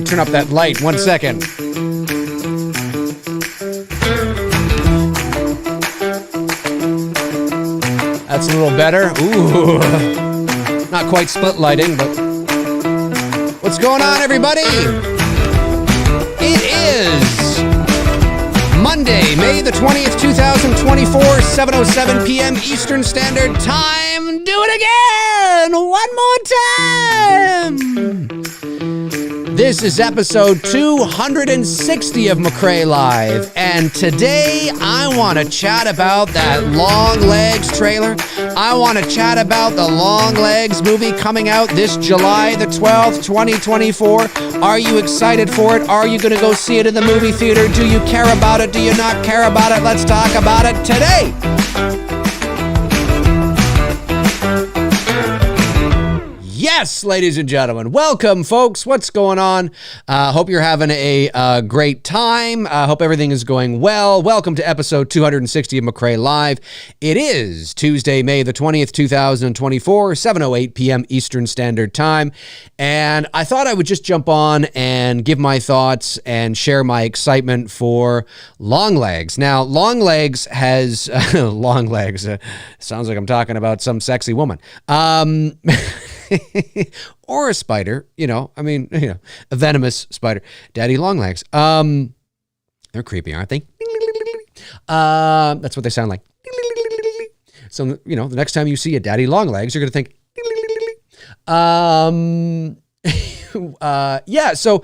turn up that light. 1 second. That's a little better. Ooh. Not quite split lighting, but... What's going on, everybody? It is Monday, May the 20th, 2024, 7:07 p.m. Eastern Standard Time. Do it again! One more time! This is episode 260 of McRae Live, and today I want to chat about that Longlegs trailer. I want to chat about the Longlegs movie coming out this July the 12th, 2024. Are you excited for it? Are you going to go see it in the movie theater? Do you care about it? Do you not care about it? Let's talk about it today. Yes, ladies and gentlemen, welcome, folks. What's going on? Hope you're having a great time. Hope everything is going well. Welcome to episode 260 of McRae Live. It is Tuesday, May the 20th, 2024, 7:08 p.m. Eastern Standard Time. And I thought I would just jump on and give my thoughts and share my excitement for Longlegs. Now, Longlegs has... Longlegs. Sounds like I'm talking about some sexy woman. Or a spider, a venomous spider. Daddy Longlegs. They're creepy, aren't they? That's what they sound like. So, the next time you see a Daddy Longlegs, you're going to think, yeah, so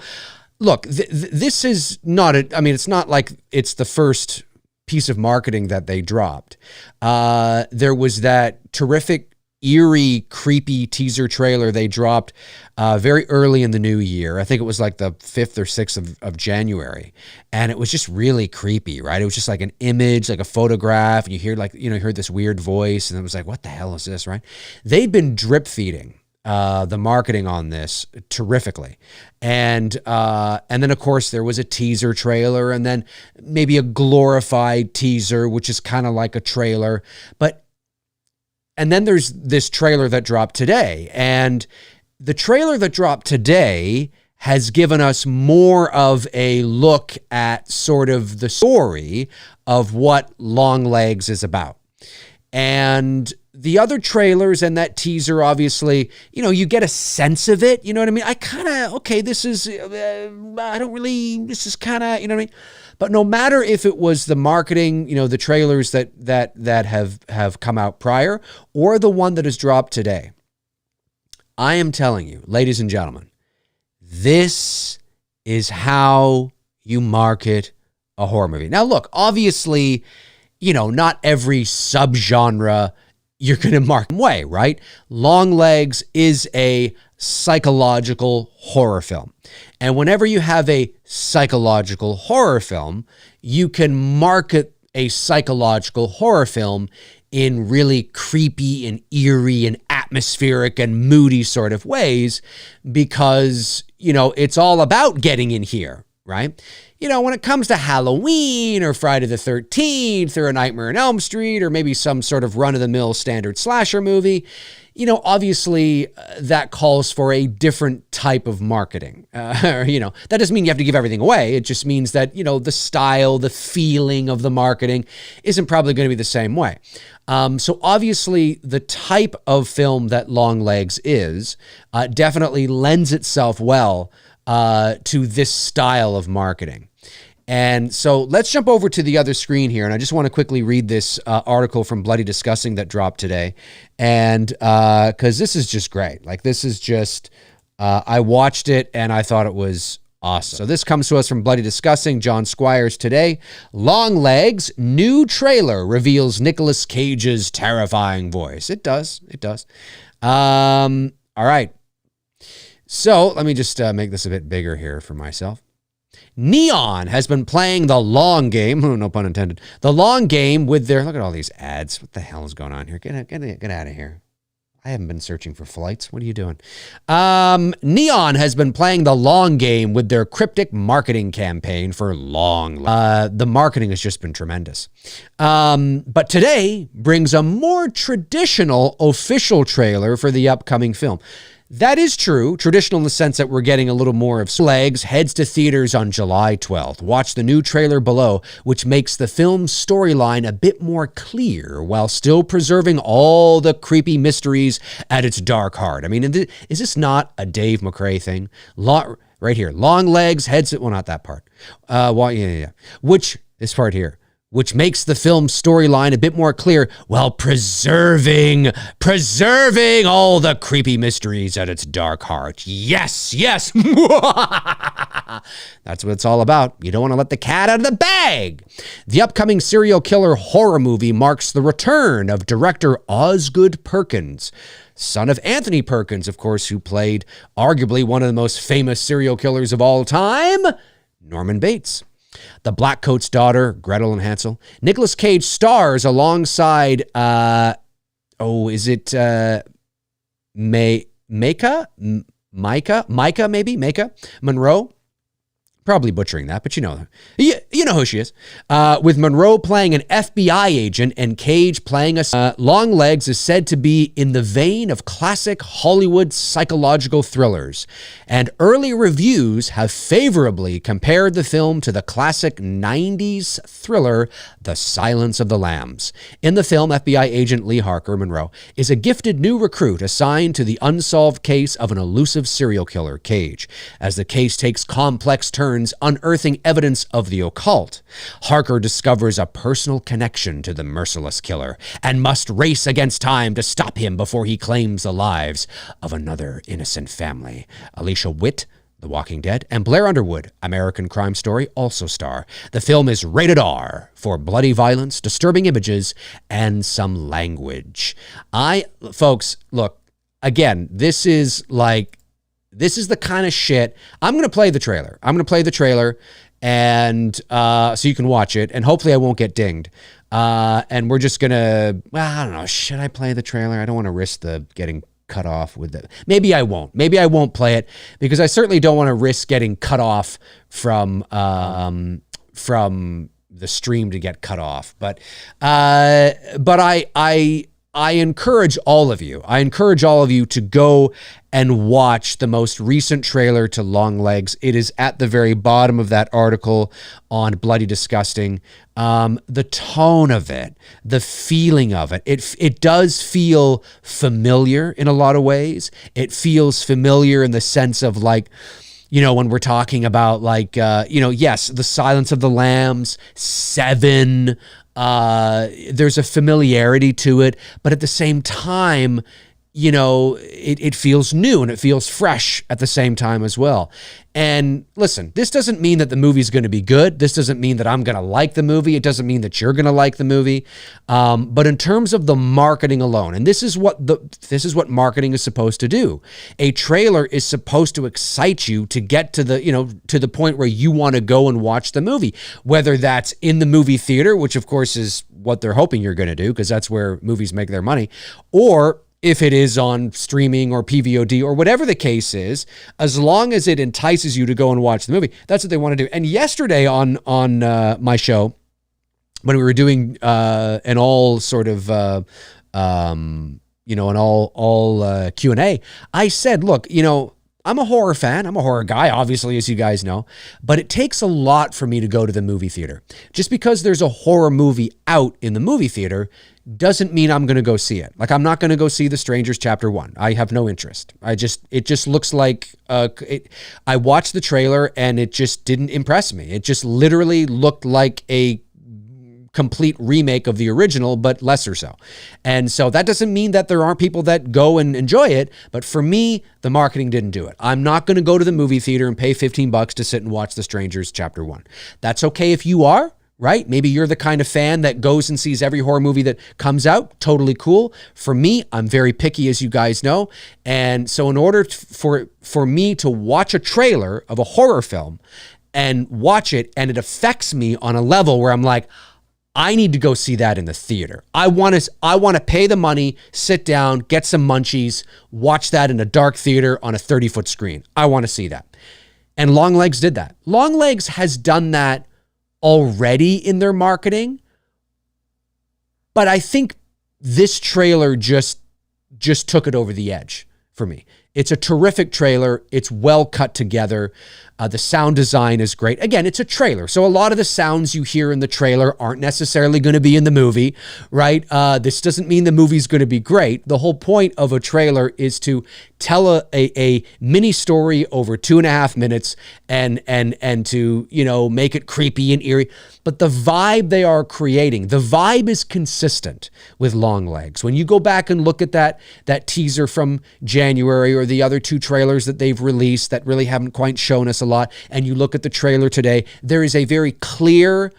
look, this is not it's not like it's the first piece of marketing that they dropped. There was that terrific, eerie, creepy teaser trailer they dropped very early in the new year. I think it was like the 5th or 6th of January. And it was just really creepy, right? It was just like an image, like a photograph. And you hear you heard this weird voice. And it was like, what the hell is this, right? They'd been drip feeding the marketing on this terrifically. And then, of course, there was a teaser trailer and then maybe a glorified teaser, which is kind of like a trailer. And then there's this trailer that dropped today. And the trailer that dropped today has given us more of a look at sort of the story of what Longlegs is about. And the other trailers and that teaser, obviously, you get a sense of it. You know what I mean? This is kind of, you know what I mean? But no matter if it was the marketing, the trailers that have come out prior or the one that has dropped today, I am telling you, ladies and gentlemen, this is how you market a horror movie. Now, look, obviously, not every subgenre you're going to market way, right? Longlegs is a psychological horror film. And whenever you have a psychological horror film, you can market a psychological horror film in really creepy and eerie and atmospheric and moody sort of ways because, it's all about getting in here, right? When it comes to Halloween or Friday the 13th or A Nightmare on Elm Street or maybe some sort of run-of-the-mill standard slasher movie, obviously that calls for a different type of marketing. That doesn't mean you have to give everything away. It just means that, the style, the feeling of the marketing isn't probably going to be the same way. So obviously the type of film that Longlegs is definitely lends itself well to this style of marketing. And so let's jump over to the other screen here. And I just want to quickly read this article from Bloody Disgusting that dropped today. And because this is just great. Like, this is just, I watched it and I thought it was awesome. So this comes to us from Bloody Disgusting, John Squires today. Longlegs, new trailer reveals Nicolas Cage's terrifying voice. It does. All right. So let me just make this a bit bigger here for myself. Neon has been playing the long game, no pun intended, the long game with their, look at all these ads. What the hell is going on here? Get out of here. I haven't been searching for flights. What are you doing? Neon has been playing the long game with their cryptic marketing campaign for long. The marketing has just been tremendous. But today brings a more traditional official trailer for the upcoming film. That is true. Traditional in the sense that we're getting a little more of Legs heads to theaters on July 12th. Watch the new trailer below, which makes the film's storyline a bit more clear while still preserving all the creepy mysteries at its dark heart. I mean, is this not a Dave McRae thing? Right here. Longlegs heads, well, not that part. Which, this part here, which makes the film's storyline a bit more clear while preserving all the creepy mysteries at its dark heart. Yes, yes. That's what it's all about. You don't want to let the cat out of the bag. The upcoming serial killer horror movie marks the return of director Osgood Perkins, son of Anthony Perkins, of course, who played arguably one of the most famous serial killers of all time, Norman Bates. The Blackcoat's daughter, Gretel and Hansel. Nicolas Cage stars alongside, Micah Monroe. Probably butchering that, but you know who she is. With Monroe playing an FBI agent and Cage playing a... Longlegs is said to be in the vein of classic Hollywood psychological thrillers, and early reviews have favorably compared the film to the classic 90s thriller, The Silence of the Lambs. In the film, FBI agent Lee Harker Monroe is a gifted new recruit assigned to the unsolved case of an elusive serial killer, Cage. As the case takes complex turns, unearthing evidence of the occult, Harker discovers a personal connection to the merciless killer and must race against time to stop him before he claims the lives of another innocent family. Alicia Witt, The Walking Dead, and Blair Underwood, American Crime Story, also star. The film is rated R for bloody violence, disturbing images, and some language. Folks, look, again, this is the kind of shit. I'm going to play the trailer. And so you can watch it, and hopefully I won't get dinged. And we're just going to, I don't know, should I play the trailer? I don't want to risk the getting cut off with it. Maybe I won't. Maybe I won't play it because I certainly don't want to risk getting cut off from the stream to get cut off. But I encourage all of you. To go and watch the most recent trailer to Longlegs. It is at the very bottom of that article on Bloody Disgusting. The tone of it, the feeling of it, it does feel familiar in a lot of ways. It feels familiar in the sense of like, when we're talking about like, yes, The Silence of the Lambs, Seven, there's a familiarity to it, but at the same time, it feels new and it feels fresh at the same time as well. And listen, this doesn't mean that the movie's going to be good. This doesn't mean that I'm going to like the movie. It doesn't mean that you're going to like the movie. But in terms of the marketing alone, and this is what marketing is supposed to do. A trailer is supposed to excite you to get to the point where you want to go and watch the movie, whether that's in the movie theater, which of course is what they're hoping you're going to do because that's where movies make their money, or if it is on streaming or PVOD or whatever the case is, as long as it entices you to go and watch the movie, that's what they want to do. And yesterday on my show, when we were doing an all sort of, an all Q&A, I said, look, I'm a horror fan. I'm a horror guy, obviously, as you guys know, but it takes a lot for me to go to the movie theater. Just because there's a horror movie out in the movie theater doesn't mean I'm going to go see it. Like, I'm not going to go see The Strangers Chapter 1. I have no interest. It just looks like, I watched the trailer and it just didn't impress me. It just literally looked like a complete remake of the original, but lesser so. And so that doesn't mean that there aren't people that go and enjoy it, but for me, the marketing didn't do it. I'm not going to go to the movie theater and pay $15 to sit and watch The Strangers Chapter 1. That's okay if you are, right? Maybe you're the kind of fan that goes and sees every horror movie that comes out. Totally cool. For me, I'm very picky, as you guys know. And so in order for me to watch a trailer of a horror film and watch it, and it affects me on a level where I'm like, I need to go see that in the theater. I want to pay the money, sit down, get some munchies, watch that in a dark theater on a 30-foot screen. I want to see that. And Longlegs did that. Longlegs has done that already in their marketing, but I think this trailer just took it over the edge for me. It's a terrific trailer. It's well cut together. The sound design is great. Again, it's a trailer, so a lot of the sounds you hear in the trailer aren't necessarily going to be in the movie, right? This doesn't mean the movie's going to be great. The whole point of a trailer is to tell a mini story over 2.5 minutes and to, you know, make it creepy and eerie. But the vibe they are creating, the vibe is consistent with Longlegs. When you go back and look at that teaser from January or the other 2 trailers that they've released that really haven't quite shown us a lot, and you look at the trailer today, there is a very clear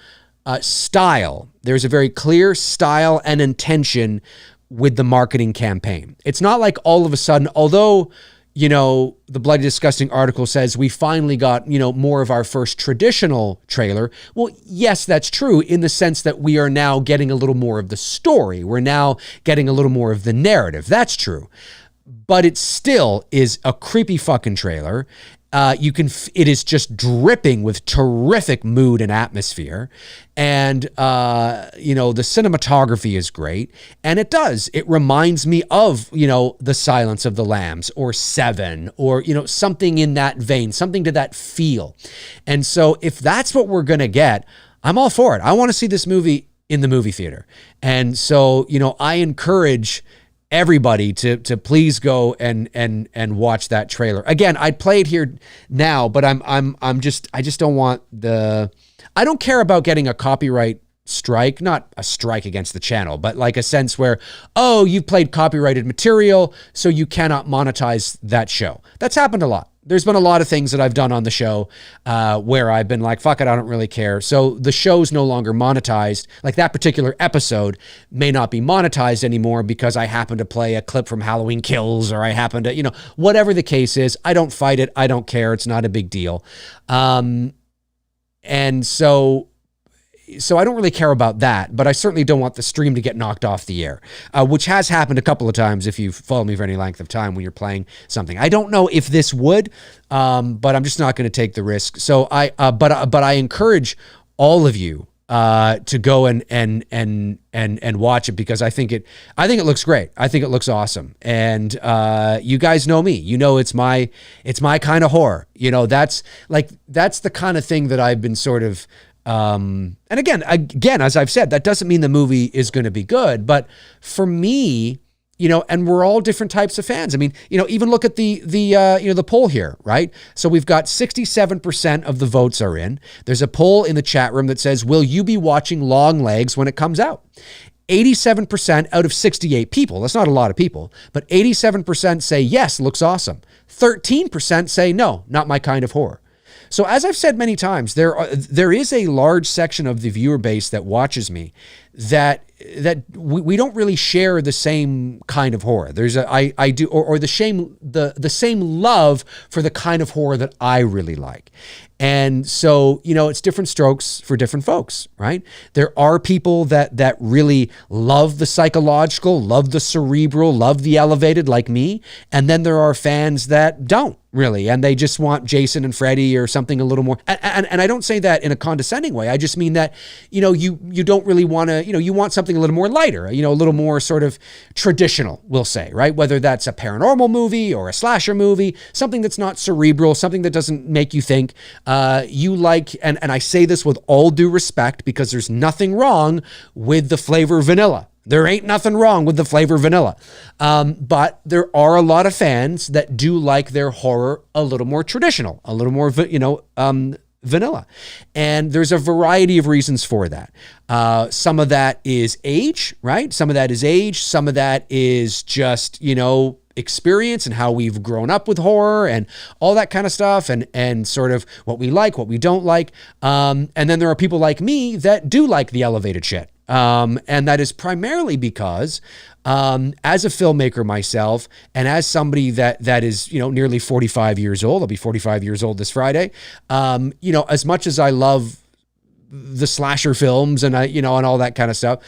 style. There's a very clear style and intention with the marketing campaign. It's not like all of a sudden, although, you know, the Bloody Disgusting article says we finally got, you know, more of our first traditional trailer. Well, yes, that's true in the sense that we are now getting a little more of the story. We're now getting a little more of the narrative. That's true. But it still is a creepy fucking trailer. It is just dripping with terrific mood and atmosphere. And, you know, the cinematography is great. And it reminds me of, you know, The Silence of the Lambs or Seven or, you know, something in that vein, something to that feel. And so if that's what we're going to get, I'm all for it. I want to see this movie in the movie theater. And so, you know, I encourage everybody to please go and watch that trailer. Again, I'd play it here now, but I just don't want I don't care about getting a copyright strike, not a strike against the channel, but like a sense where, oh, you've played copyrighted material, so you cannot monetize that show. That's happened a lot. There's been a lot of things that I've done on the show where I've been like, fuck it, I don't really care. So the show's no longer monetized. Like that particular episode may not be monetized anymore because I happen to play a clip from Halloween Kills, or I happen to, you know, whatever the case is, I don't fight it. I don't care. It's not a big deal. And so I don't really care about that, but I certainly don't want the stream to get knocked off the air, which has happened a couple of times if you've followed me for any length of time when you're playing something. I don't know if this would, but I'm just not going to take the risk. So but I encourage all of you to go and watch it because I think it looks great. I think it looks awesome. And you guys know me. You know it's my kind of horror. You know, that's the kind of thing that I've been sort of and again, as I've said, that doesn't mean the movie is going to be good, but for me, you know, and we're all different types of fans. I mean, you know, even look at the poll here, right? So we've got 67% of the votes are in. There's a poll in the chat room that says, will you be watching Longlegs when it comes out? 87% out of 68 people, that's not a lot of people, but 87% say yes, looks awesome. 13% say no, not my kind of horror. So as I've said many times, there is a large section of the viewer base that watches me that we don't really share the same kind of horror. There's the same love for the kind of horror that I really like. And so, you know, it's different strokes for different folks, right? There are people that really love the psychological, love the cerebral, love the elevated like me. And then there are fans that don't really, and they just want Jason and Freddy or something a little more. And I don't say that in a condescending way. I just mean that, you know, you don't really want to, you know, you want something a little more lighter, you know, a little more sort of traditional, we'll say, right? Whether that's a paranormal movie or a slasher movie, something that's not cerebral, something that doesn't make you think. You like, and I say this with all due respect because there's nothing wrong with the flavor vanilla. There ain't nothing wrong with the flavor vanilla. But there are a lot of fans that do like their horror a little more traditional, a little more, you know, vanilla. And there's a variety of reasons for that. Some of that is age, right? Some of that is age. Some of that is just, you know, experience and how we've grown up with horror and all that kind of stuff and sort of what we like, what we don't like. And then there are people like me that do like the elevated shit. And that is primarily because as a filmmaker myself and as somebody that is, you know, nearly 45 years old, I'll be 45 years old this Friday. You know, as much as I love the slasher films and and all that kind of stuff,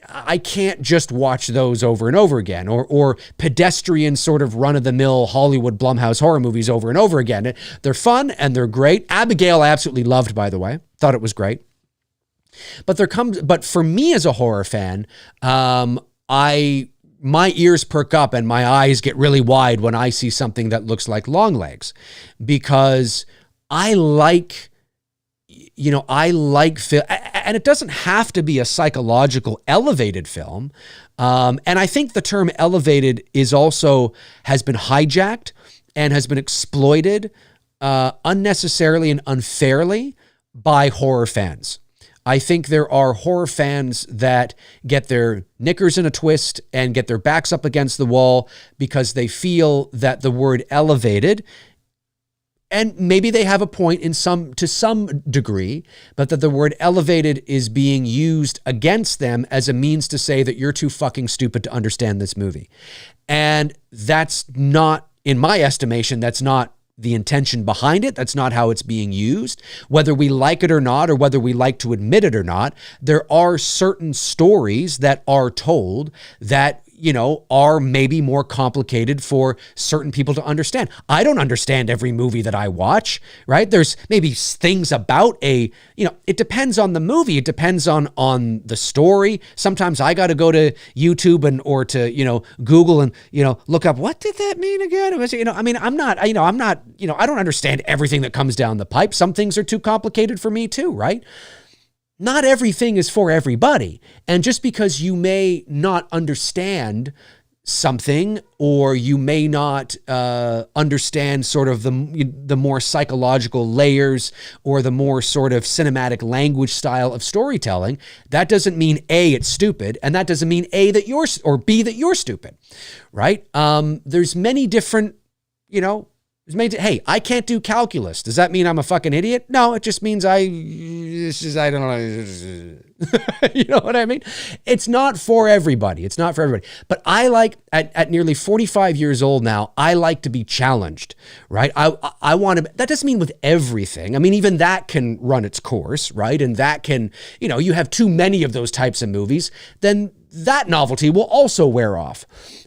I can't just watch those over and over again or pedestrian sort of run-of-the-mill Hollywood Blumhouse horror movies over and over again. They're fun and they're great. Abigail I absolutely loved, by the way. Thought it was great. But for me as a horror fan, I my ears perk up and my eyes get really wide when I see something that looks like Longlegs, because I like film, and it doesn't have to be a psychological elevated film. And I think the term elevated has been hijacked and has been exploited unnecessarily and unfairly by horror fans. I think there are horror fans that get their knickers in a twist and get their backs up against the wall because they feel that the word elevated, and maybe they have a point to some degree, but that the word elevated is being used against them as a means to say that you're too fucking stupid to understand this movie. And that's not, in my estimation, that's not the intention behind it. That's not how it's being used. Whether we like it or not, or whether we like to admit it or not, there are certain stories that are told that, are maybe more complicated for certain people to understand. I don't understand every movie that I watch, right? There's maybe things about it depends on the movie. It depends on the story. Sometimes I got to go to YouTube or to, Google and, look up, what did that mean again? It was, I don't understand everything that comes down the pipe. Some things are too complicated for me too, right? Not everything is for everybody. And just because you may not understand something, or you may not understand sort of the more psychological layers or the more sort of cinematic language style of storytelling, that doesn't mean A, it's stupid, and that doesn't mean B, that you're stupid, right? There's many different, hey, I can't do calculus. Does that mean I'm a fucking idiot? No, it just means I don't know. You know what I mean? It's not for everybody. It's not for everybody. But I like, at nearly 45 years old now, I like to be challenged, right? I want to, that doesn't mean with everything. I mean, even that can run its course, right? And that can, you have too many of those types of movies, then that novelty will also wear off.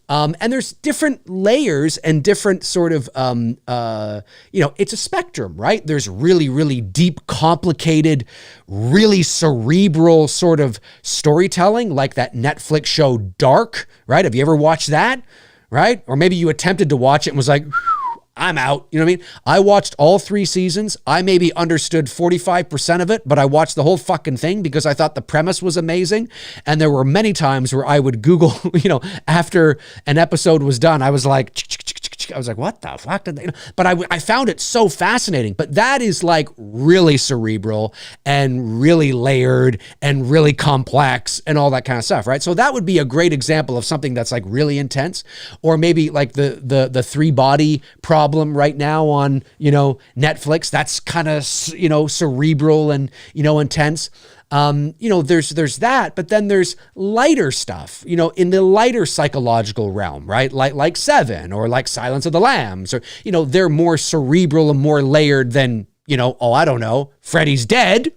And there's different layers and different sort of, it's a spectrum, right? There's really, really deep, complicated, really cerebral sort of storytelling, like that Netflix show Dark, right? Have you ever watched that, right? Or maybe you attempted to watch it and was like, I'm out. You know what I mean? I watched all 3 seasons. I maybe understood 45% of it, but I watched the whole fucking thing because I thought the premise was amazing. And there were many times where I would Google, after an episode was done, I was like, what the fuck did they? But I found it so fascinating. But that is like really cerebral and really layered and really complex and all that kind of stuff, right? So that would be a great example of something that's like really intense, or maybe like the 3-body problem right now on Netflix. That's kind of cerebral and intense. There's that, but then there's lighter stuff, in the lighter psychological realm, right? Like Seven or like Silence of the Lambs, or, they're more cerebral and more layered than, I don't know, Freddy's Dead,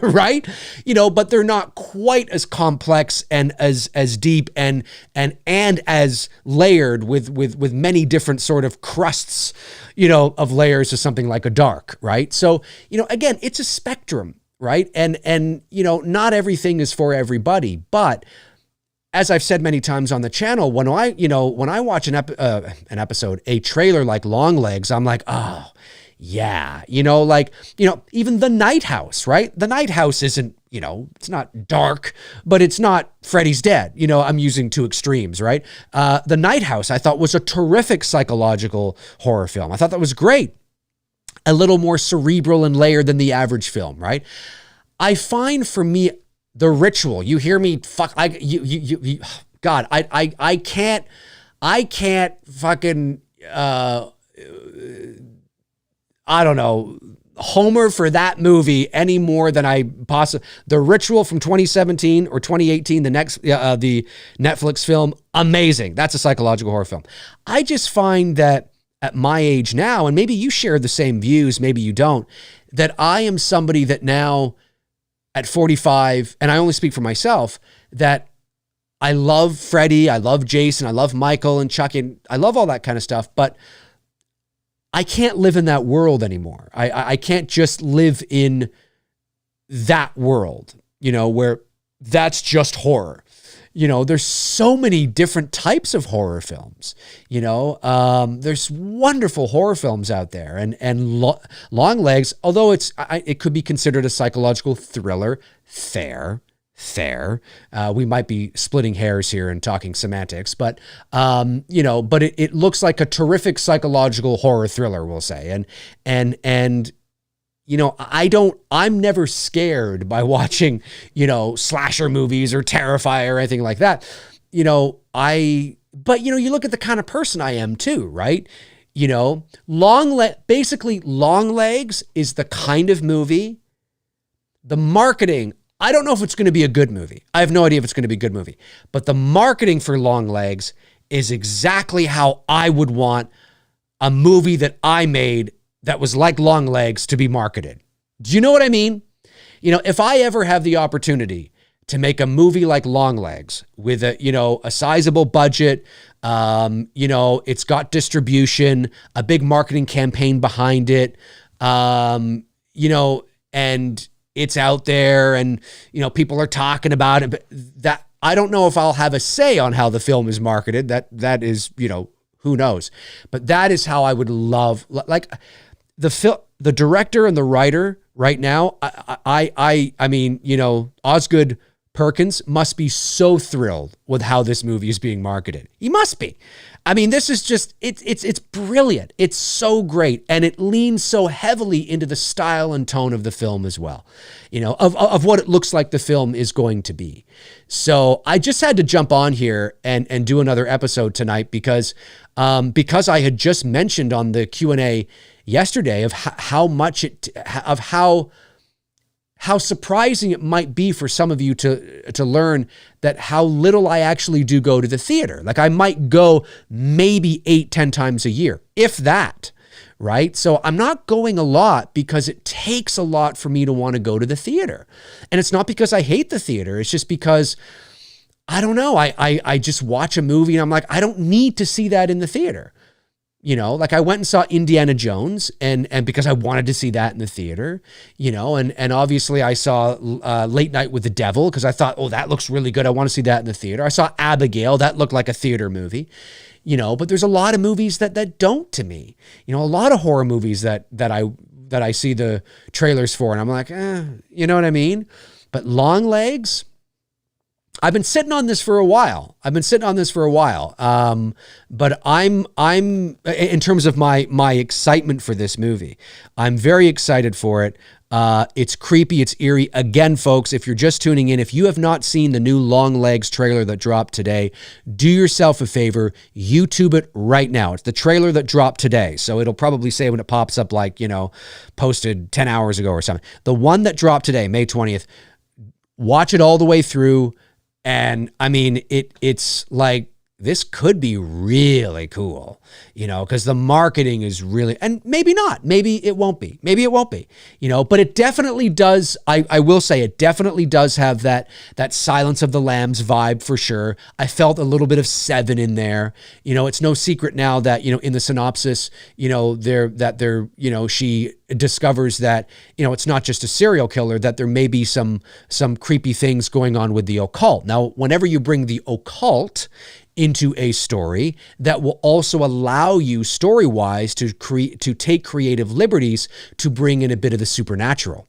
right? But they're not quite as complex and as deep and as layered with many different sort of crusts, of layers of something like a Dark, right? So, again, it's a spectrum. Right. And not everything is for everybody. But as I've said many times on the channel, when I watch an episode, a trailer like Longlegs, I'm like, oh, yeah, even The Night House, right? The Night House isn't, it's not dark, but it's not Freddy's Dead. I'm using 2 extremes, right? The Night House, I thought, was a terrific psychological horror film. I thought that was great. A little more cerebral and layered than the average film, right? I find for me, The Ritual, you hear me, God, I can't fucking, I don't know, homer for that movie any more than I possibly. The Ritual from 2017 or 2018, the Netflix film, amazing. That's a psychological horror film. I just find that at my age now, and maybe you share the same views, maybe you don't, that I am somebody that now at 45, and I only speak for myself, that I love Freddy, I love Jason, I love Michael and Chucky, and I love all that kind of stuff, but I can't live in that world anymore. I can't just live in that world, where that's just horror. there's so many different types of horror films. There's wonderful horror films out there, and Longlegs, although it could be considered a psychological thriller, fair. We might be splitting hairs here and talking semantics, but it looks like a terrific psychological horror thriller, we'll say, and. I'm never scared by watching, slasher movies or Terrifier or anything like that. But you look at the kind of person I am too, right? Basically Longlegs is the kind of movie, the marketing, I don't know if it's going to be a good movie. I have no idea if it's going to be a good movie, but the marketing for Longlegs is exactly how I would want a movie that I made that was like Longlegs to be marketed. Do you know what I mean? If I ever have the opportunity to make a movie like Longlegs with a sizable budget, it's got distribution, a big marketing campaign behind it, and it's out there and, people are talking about it, but that I don't know if I'll have a say on how the film is marketed. That is, who knows, but that is how I would love, like, the director and the writer right now, I mean, Osgood Perkins must be so thrilled with how this movie is being marketed. He must be. I mean, this is just, it's brilliant. It's so great. And it leans so heavily into the style and tone of the film as well, of what it looks like the film is going to be. So I just had to jump on here and do another episode tonight because I had just mentioned on the Q&A yesterday of how surprising it might be for some of you to learn that how little I actually do go to the theater. Like I might go maybe 8-10 times a year, if that, right? So I'm not going a lot because it takes a lot for me to want to go to the theater. And it's not because I hate the theater. It's just because, I don't know, I just watch a movie and I'm like, I don't need to see that in the theater. Like I went and saw Indiana Jones and because I wanted to see that in the theater, and obviously I saw Late Night with the Devil because I thought, oh, that looks really good. I want to see that in the theater. I saw Abigail. That looked like a theater movie, but there's a lot of movies that don't to me, a lot of horror movies that I see the trailers for and I'm like, you know what I mean? But Longlegs, I've been sitting on this for a while. But I'm in terms of my excitement for this movie, I'm very excited for it. It's creepy. It's eerie. Again, folks, if you're just tuning in, if you have not seen the new Longlegs trailer that dropped today, do yourself a favor, YouTube it right now. It's the trailer that dropped today. So it'll probably say when it pops up, like, posted 10 hours ago or something. The one that dropped today, May 20th, watch it all the way through. And I mean, it's like, this could be really cool, because the marketing is really, and maybe not, maybe it won't be, but it definitely does. I will say it definitely does have that Silence of the Lambs vibe for sure. I felt a little bit of Seven in there. It's no secret now that, in the synopsis, she discovers that, it's not just a serial killer, that there may be some creepy things going on with the occult. Now, whenever you bring the occult into a story, that will also allow you story-wise to take creative liberties to bring in a bit of the supernatural,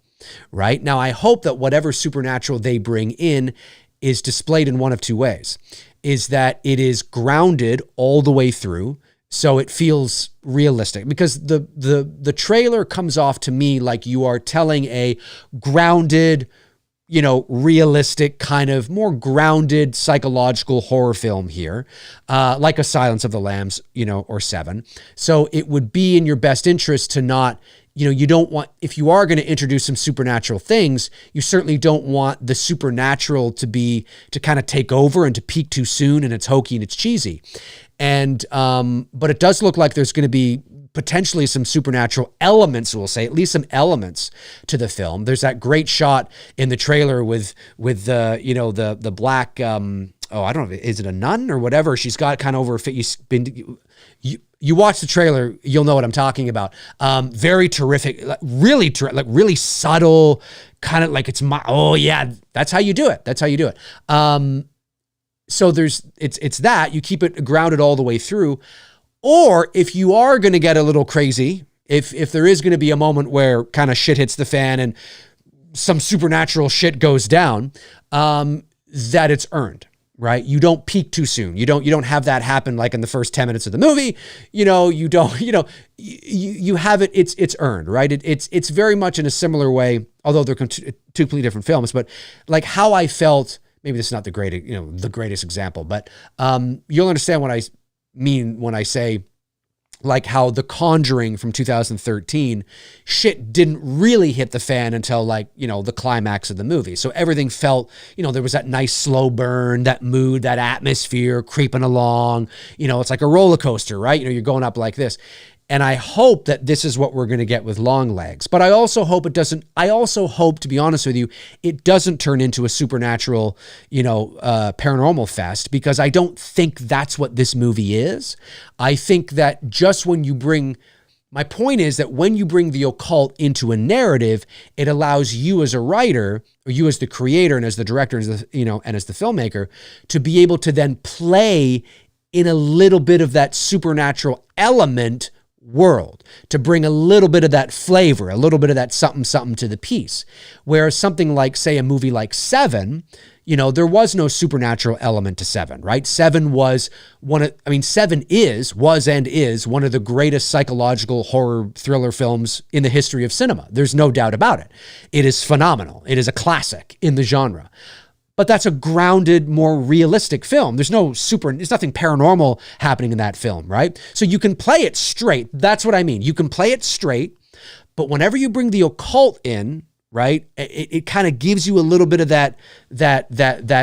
right? Now, I hope that whatever supernatural they bring in is displayed in one of two ways, is that it is grounded all the way through, so it feels realistic, because the trailer comes off to me like you are telling a grounded, realistic, kind of more grounded psychological horror film here, like a Silence of the Lambs, or Seven. So it would be in your best interest to not, you don't want, if you are going to introduce some supernatural things, you certainly don't want the supernatural to kind of take over and to peak too soon and it's hokey and it's cheesy. And, but it does look like there's going to be potentially some supernatural elements, we'll say, at least some elements to the film. There's that great shot in the trailer with the black, I don't know, is it a nun or whatever? She's got kind of over her face. You watch the trailer, you'll know what I'm talking about. Very terrific, really subtle, kind of like it's that's how you do it. So it's that you keep it grounded all the way through. Or if you are going to get a little crazy, if there is going to be a moment where kind of shit hits the fan and some supernatural shit goes down, that it's earned, right? You don't peak too soon. You don't have that happen like in the first 10 minutes of the movie. You have it. It's earned, right? It's very much in a similar way, although they're two completely different films. But like how I felt. Maybe this is not the greatest example, but you'll understand what I mean when I say like how The Conjuring from 2013, shit didn't really hit the fan until like, the climax of the movie. So everything felt, there was that nice slow burn, that mood, that atmosphere creeping along, it's like a roller coaster, right? You're going up like this. And I hope that this is what we're going to get with Longlegs. But I also hope, to be honest with you, it doesn't turn into a supernatural, paranormal fest, because I don't think that's what this movie is. I think that just my point is that when you bring the occult into a narrative, it allows you as a writer, or you as the creator and as the director, and as the filmmaker, to be able to then play in a little bit of that supernatural element world, to bring a little bit of that flavor, a little bit of that something to the piece. Whereas something like, say, a movie like Seven, there was no supernatural element to Seven, right? Seven was one of the greatest psychological horror thriller films in the history of cinema. There's no doubt about it. It is phenomenal. It is a classic in the genre. But that's a grounded, more realistic film. There's nothing paranormal happening in that film, right? So you can play it straight. That's what I mean. You can play it straight, but whenever you bring the occult in, right, it kind of gives you a little bit of that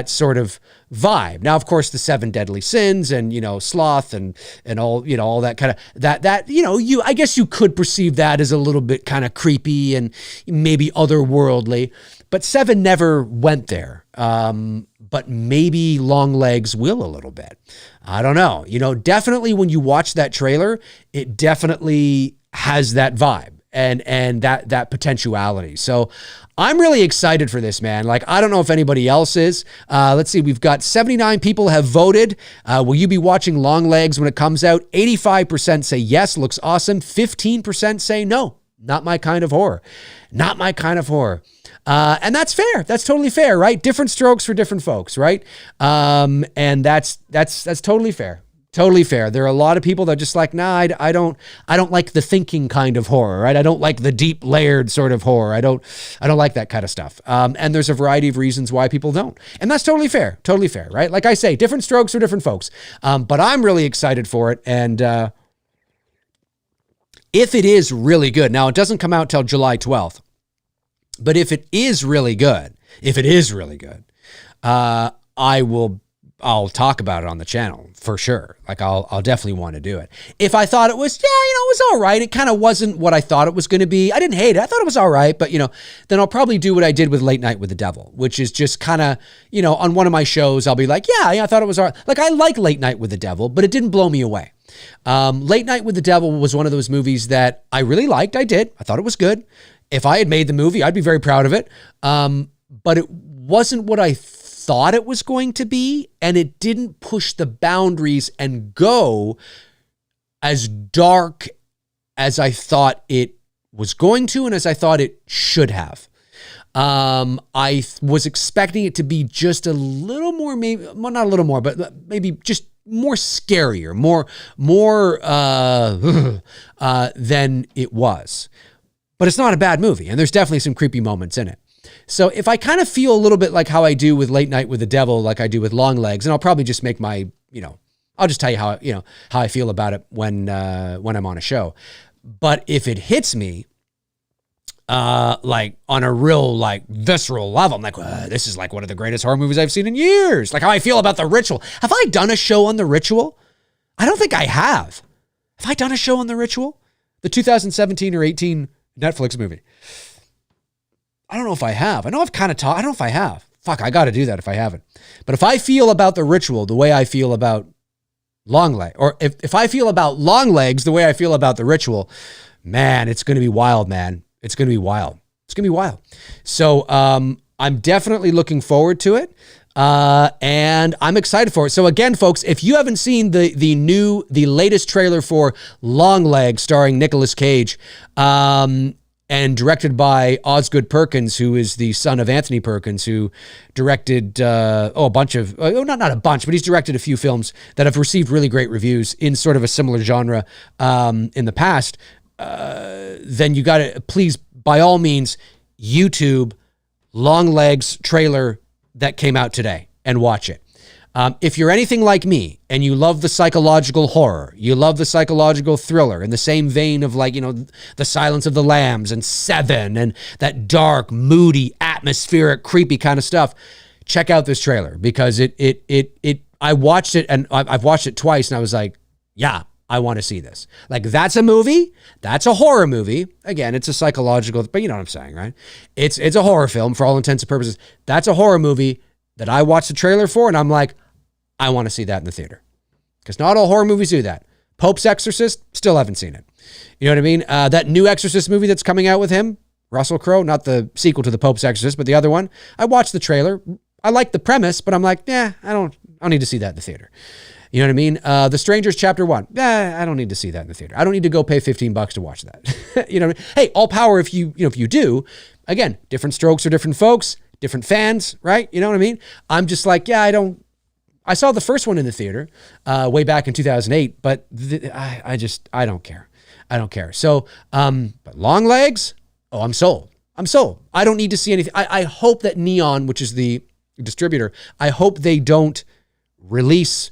sort of vibe. Now, of course, the 7 deadly sins and, sloth and all, all that kind of I guess you could perceive that as a little bit kind of creepy and maybe otherworldly. But 7 never went there. But maybe Longlegs will a little bit. I don't know. Definitely when you watch that trailer, it definitely has that vibe and that potentiality. So I'm really excited for this, man. Like, I don't know if anybody else is. Let's see. We've got 79 people have voted. Will you be watching Longlegs when it comes out? 85% say yes, looks awesome. 15% say no, not my kind of horror. Not my kind of horror. And that's fair. That's totally fair, right? Different strokes for different folks, right? And that's totally fair. Totally fair. There are a lot of people that are just like, nah, I don't like the thinking kind of horror, right? I don't like the deep layered sort of horror. I don't like that kind of stuff. And there's a variety of reasons why people don't. And that's totally fair, right? Like I say, different strokes for different folks. But I'm really excited for it. And, if it is really good, now it doesn't come out till July 12th. But if it is really good, I'll talk about it on the channel for sure. Like I'll definitely want to do it. If I thought it was, it was all right. It kind of wasn't what I thought it was going to be. I didn't hate it. I thought it was all right. But, then I'll probably do what I did with Late Night with the Devil, which is just kind of, on one of my shows, I'll be like, yeah, I thought it was all right. Like I like Late Night with the Devil, but it didn't blow me away. Late Night with the Devil was one of those movies that I really liked. I thought it was good. If I had made the movie, I'd be very proud of it. But it wasn't what I thought it was going to be, and it didn't push the boundaries and go as dark as I thought it was going to and as I thought it should have. I was expecting it to be just a little more, maybe, well, not a little more, but maybe just more scarier, more than it was. But it's not a bad movie, and there's definitely some creepy moments in it. So if I kind of feel a little bit like how I do with Late Night with the Devil, like I do with Longlegs, and I'll probably just make my, I'll just tell you how I feel about it when I'm on a show. But if it hits me, like on a real, like visceral level, I'm like, this is like one of the greatest horror movies I've seen in years. Like how I feel about The Ritual. Have I done a show on The Ritual? I don't think I have. Have I done a show on The Ritual? The 2017 or 18 Netflix movie. I don't know if I have. I know I've kind of talked. I don't know if I have. Fuck, I got to do that if I haven't. But if I feel about The Ritual the way I feel about Longlegs, or if I feel about Longlegs the way I feel about The Ritual, man, it's going to be wild, man. It's going to be wild. It's going to be wild. So I'm definitely looking forward to it. And I'm excited for it. So again, folks, if you haven't seen the latest trailer for Longlegs starring Nicolas Cage, and directed by Osgood Perkins, who is the son of Anthony Perkins, who directed a bunch of, not a bunch, but he's directed a few films that have received really great reviews in sort of a similar genre in the past, then you got to, please, by all means, YouTube Longlegs trailer that came out today and watch it. If you're anything like me and you love the psychological horror, you love the psychological thriller in the same vein of The Silence of the Lambs and Seven and that dark, moody, atmospheric, creepy kind of stuff, check out this trailer because I watched it and I've watched it twice and I was like, yeah, I want to see this. That's a movie. That's a horror movie. Again, it's a psychological, but you know what I'm saying, right? It's a horror film for all intents and purposes. That's a horror movie that I watched the trailer for and I'm like, I want to see that in the theater. Because not all horror movies do that. Pope's Exorcist, still haven't seen it. You know what I mean? That new Exorcist movie that's coming out with him, Russell Crowe, not the sequel to the Pope's Exorcist, but the other one. I watched the trailer. I like the premise, but I'm like, I don't need to see that in the theater. You know what I mean? The Strangers Chapter 1. I don't need to see that in the theater. I don't need to go pay $15 to watch that. You know what I mean? Hey, all power if you do. Again, different strokes for different folks, different fans, right? You know what I mean? I'm just like, I saw the first one in the theater way back in 2008, but I don't care. I don't care. So, but Longlegs, I'm sold. I don't need to see anything. I hope that Neon, which is the distributor, I hope they don't release.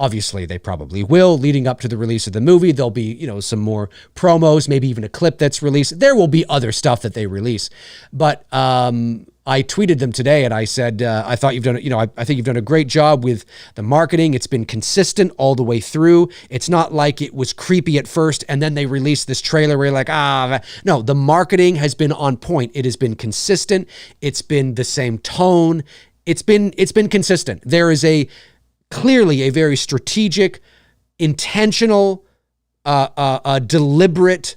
Obviously, they probably will. Leading up to the release of the movie, there'll be, some more promos, maybe even a clip that's released. There will be other stuff that they release. But I tweeted them today and I said, I thought you've done, I think you've done a great job with the marketing. It's been consistent all the way through. It's not like it was creepy at first and then they released this trailer where you're like, no, the marketing has been on point. It has been consistent. It's been the same tone. It's been consistent. There is clearly a very strategic, intentional, deliberate,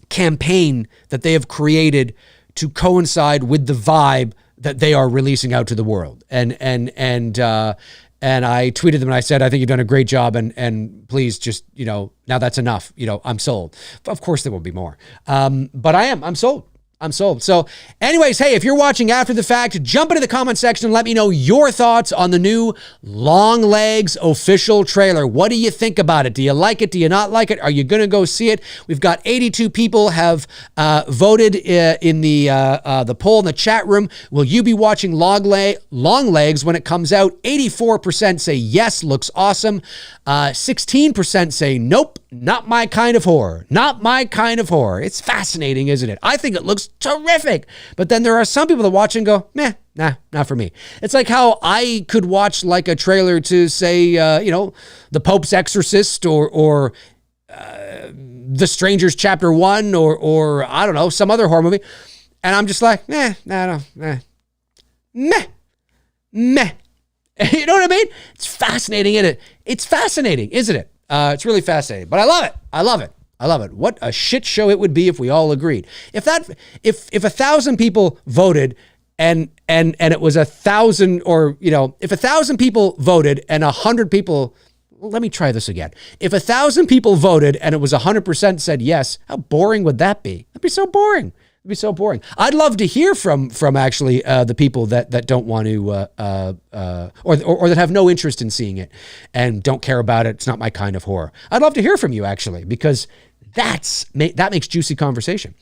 campaign that they have created to coincide with the vibe that they are releasing out to the world. And I tweeted them and I said, I think you've done a great job and please just, now that's enough. I'm sold. Of course there will be more. But I'm sold. So anyways, hey, if you're watching after the fact, jump into the comment section and let me know your thoughts on the new Longlegs official trailer. What do you think about it? Do you like it? Do you not like it? Are you going to go see it? We've got 82 people have voted in the poll in the chat room. Will you be watching Longlegs when it comes out? 84% say yes, looks awesome. 16% say nope, not my kind of horror. Not my kind of horror. It's fascinating, isn't it? I think it looks terrific. But then there are some people that watch and go, nah, not for me. It's like how I could watch a trailer to say, The Pope's Exorcist or The Strangers Chapter 1 or I don't know, some other horror movie. And I'm just like, meh. You know what I mean? It's fascinating, isn't it? It's fascinating, isn't it? It's really fascinating, but I love it. What a shit show it would be if we all agreed. If 1,000 people voted and it was 1,000 or, if 1,000 people voted and 100 people, let me try this again. If 1,000 people voted and it was 100% said yes, how boring would that be? That'd be so boring. It'd be so boring. I'd love to hear from actually the people that don't want to or that have no interest in seeing it and don't care about it. It's not my kind of horror. I'd love to hear from you actually because that makes juicy conversation.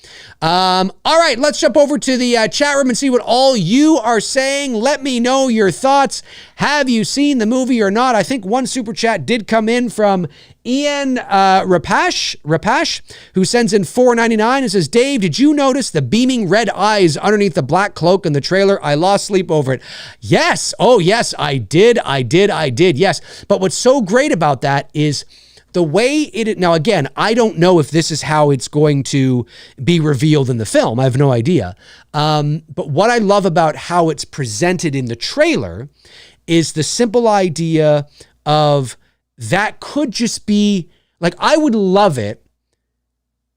All right, let's jump over to the chat room and see what all you are saying. Let me know your thoughts. Have you seen the movie or not? I think one super chat did come in from Ian Rapash, who sends in $4.99 and says, Dave, did you notice the beaming red eyes underneath the black cloak in the trailer? I lost sleep over it. Yes. Oh, yes, I did. Yes. But what's so great about that is the way now again, I don't know if this is how it's going to be revealed in the film. I have no idea. But what I love about how it's presented in the trailer is the simple idea of that could just be, I would love it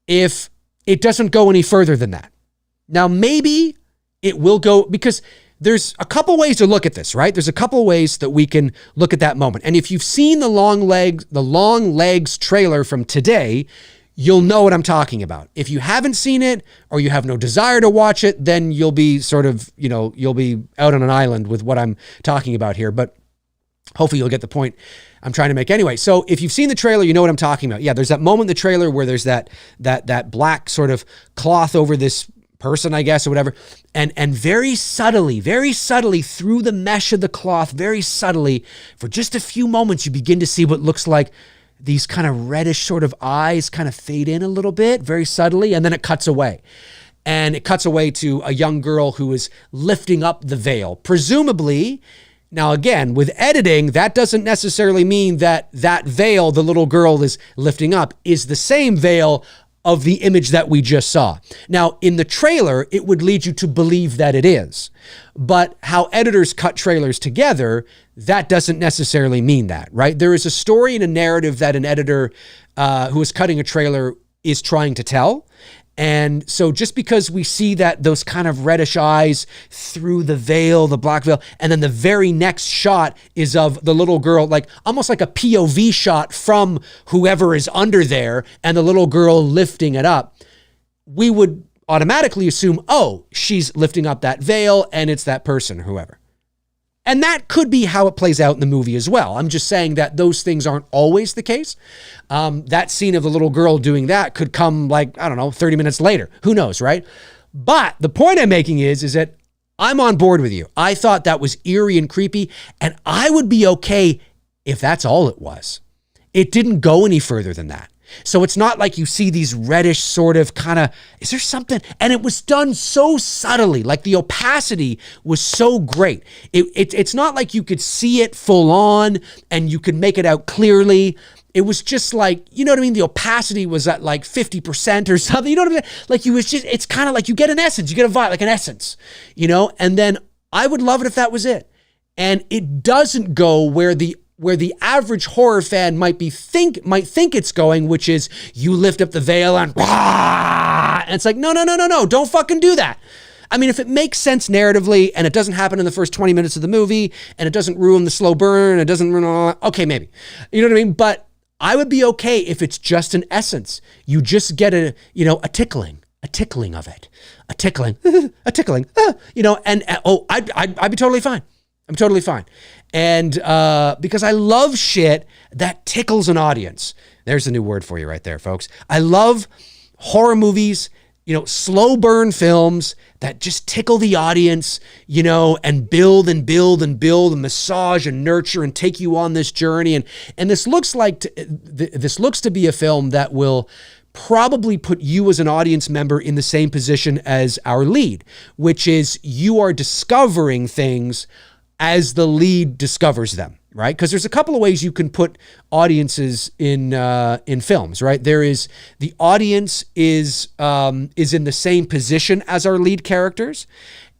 if it doesn't go any further than that. Now, maybe it will go, because there's a couple ways to look at this, right? There's a couple ways that we can look at that moment. And if you've seen the Longlegs trailer from today, you'll know what I'm talking about. If you haven't seen it or you have no desire to watch it, then you'll be sort of, you'll be out on an island with what I'm talking about here. But hopefully you'll get the point I'm trying to make anyway. So if you've seen the trailer, you know what I'm talking about. Yeah, there's that moment in the trailer where there's that black sort of cloth over this person, I guess, or whatever. And very subtly through the mesh of the cloth, very subtly, for just a few moments, you begin to see what looks like these kind of reddish sort of eyes kind of fade in a little bit, very subtly, and then it cuts away. And it cuts away to a young girl who is lifting up the veil. Presumably, now again, with editing, that doesn't necessarily mean that that veil the little girl is lifting up is the same veil of the image that we just saw. Now, in the trailer, it would lead you to believe that it is. But how editors cut trailers together, that doesn't necessarily mean that, right? There is a story and a narrative that an editor who is cutting a trailer is trying to tell. And so just because we see that those kind of reddish eyes through the veil, the black veil, and then the very next shot is of the little girl, like almost like a POV shot from whoever is under there and the little girl lifting it up, we would automatically assume, oh, she's lifting up that veil and it's that person, whoever. And that could be how it plays out in the movie as well. I'm just saying that those things aren't always the case. That scene of the little girl doing that could come 30 minutes later. Who knows, right? But the point I'm making is that I'm on board with you. I thought that was eerie and creepy, and I would be okay if that's all it was. It didn't go any further than that. So it's not like you see these reddish sort of kind of, is there something? And it was done so subtly, like the opacity was so great. It's not like you could see it full on and you could make it out clearly. It was just like, you know what I mean? The opacity was at like 50% or something. You know what I mean? Like it's kind of like you get an essence, you get a vibe, like an essence, and then I would love it if that was it. And it doesn't go where the average horror fan might think it's going, which is you lift up the veil and it's like, no, don't fucking do that. I mean, if it makes sense narratively and it doesn't happen in the first 20 minutes of the movie and it doesn't ruin the slow burn, it doesn't ruin all that, okay, maybe. You know what I mean? But I would be okay if it's just an essence. You just get a tickling of it, a tickling, I'd be totally fine. I'm totally fine. And because I love shit that tickles an audience. There's a new word for you right there, folks. I love horror movies, slow burn films that just tickle the audience, and build and build and build and massage and nurture and take you on this journey. And this looks to be a film that will probably put you as an audience member in the same position as our lead, which is you are discovering things as the lead discovers them, right? Because there's a couple of ways you can put audiences in films, right? There is the audience is in the same position as our lead characters,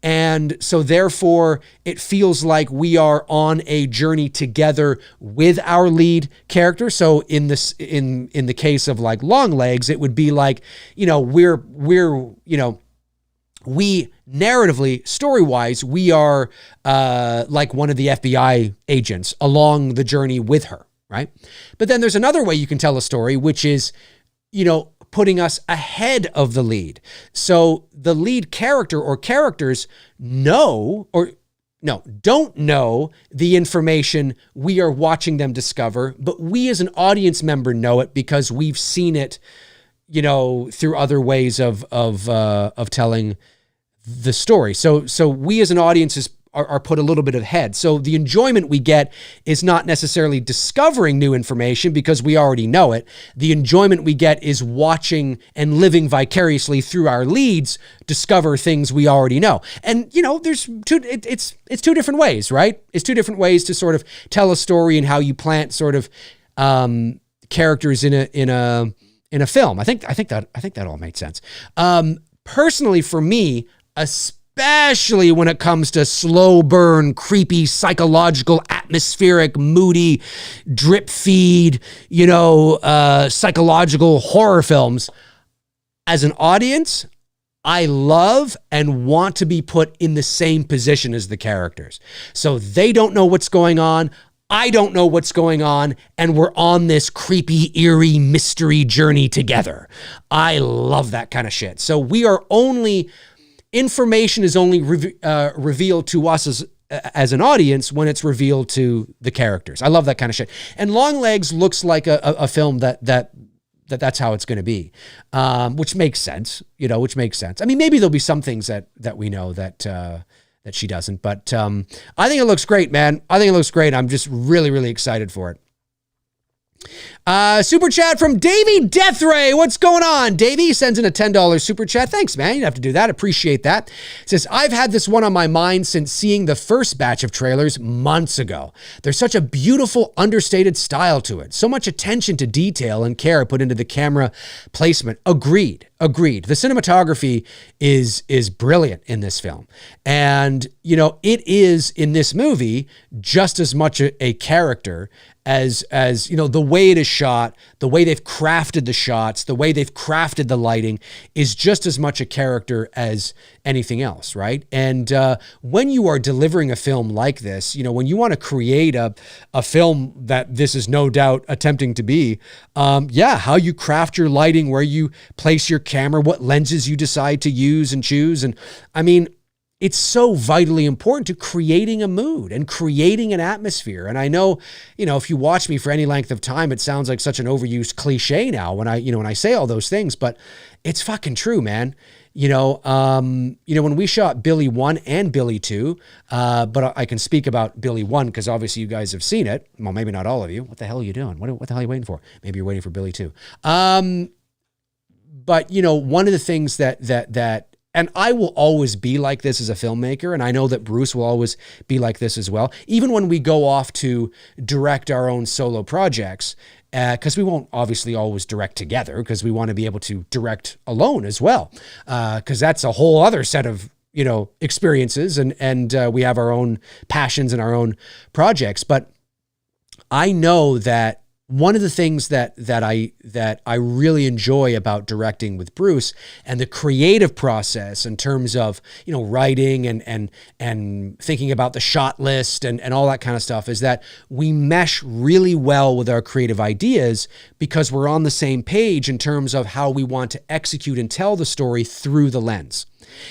and so therefore it feels like we are on a journey together with our lead character. So in the case of like Longlegs, it would be like we narratively, story-wise, we are like one of the FBI agents along the journey with her, right? But then there's another way you can tell a story, which is, putting us ahead of the lead. So the lead character or characters don't know the information we are watching them discover, but we as an audience member know it because we've seen it, through other ways of telling the story. So we as an audience are put a little bit ahead. So the enjoyment we get is not necessarily discovering new information because we already know it. The enjoyment we get is watching and living vicariously through our leads discover things we already know. And there's it's two different ways, right? It's two different ways to sort of tell a story and how you plant sort of characters in a film. I think that all made sense. Personally, for me, especially when it comes to slow burn, creepy, psychological, atmospheric, moody, drip feed, psychological horror films, as an audience, I love and want to be put in the same position as the characters. So they don't know what's going on. I don't know what's going on, and we're on this creepy, eerie mystery journey together. I love that kind of shit. So information is only revealed to us as an audience when it's revealed to the characters. I love that kind of shit. And Longlegs looks like a film that's how it's going to be, which makes sense, which makes sense. I mean, maybe there'll be some things that we know that she doesn't, but I think it looks great, man. I think it looks great. I'm just really, really excited for it. Super chat from Davey Deathray. What's going on? Davey sends in a $10 super chat. Thanks, man. You don't have to do that. Appreciate that. It says, I've had this one on my mind since seeing the first batch of trailers months ago. There's such a beautiful, understated style to it. So much attention to detail and care put into the camera placement. Agreed. The cinematography is brilliant in this film. And, it is in this movie just as much a character as the way it is shot, the way they've crafted the shots, the way they've crafted the lighting is just as much a character as anything else, right? And when you are delivering a film like this, when you want to create a film that this is no doubt attempting to be, how you craft your lighting, where you place your camera, what lenses you decide to use and choose. And I mean, it's so vitally important to creating a mood and creating an atmosphere. And I know, if you watch me for any length of time, it sounds like such an overused cliche now when I say all those things, but it's fucking true, man. When we shot Billy 1 and Billy 2, but I can speak about Billy 1 because obviously you guys have seen it. Well, maybe not all of you. What the hell are you doing? What the hell are you waiting for? Maybe you're waiting for Billy 2. But one of the things that and I will always be like this as a filmmaker, and I know that Bruce will always be like this as well. Even when we go off to direct our own solo projects, because we won't obviously always direct together, because we want to be able to direct alone as well, because that's a whole other set of experiences, and we have our own passions and our own projects. But I know that one of the things that I really enjoy about directing with Bruce and the creative process in terms of, writing and thinking about the shot list and all that kind of stuff is that we mesh really well with our creative ideas because we're on the same page in terms of how we want to execute and tell the story through the lens.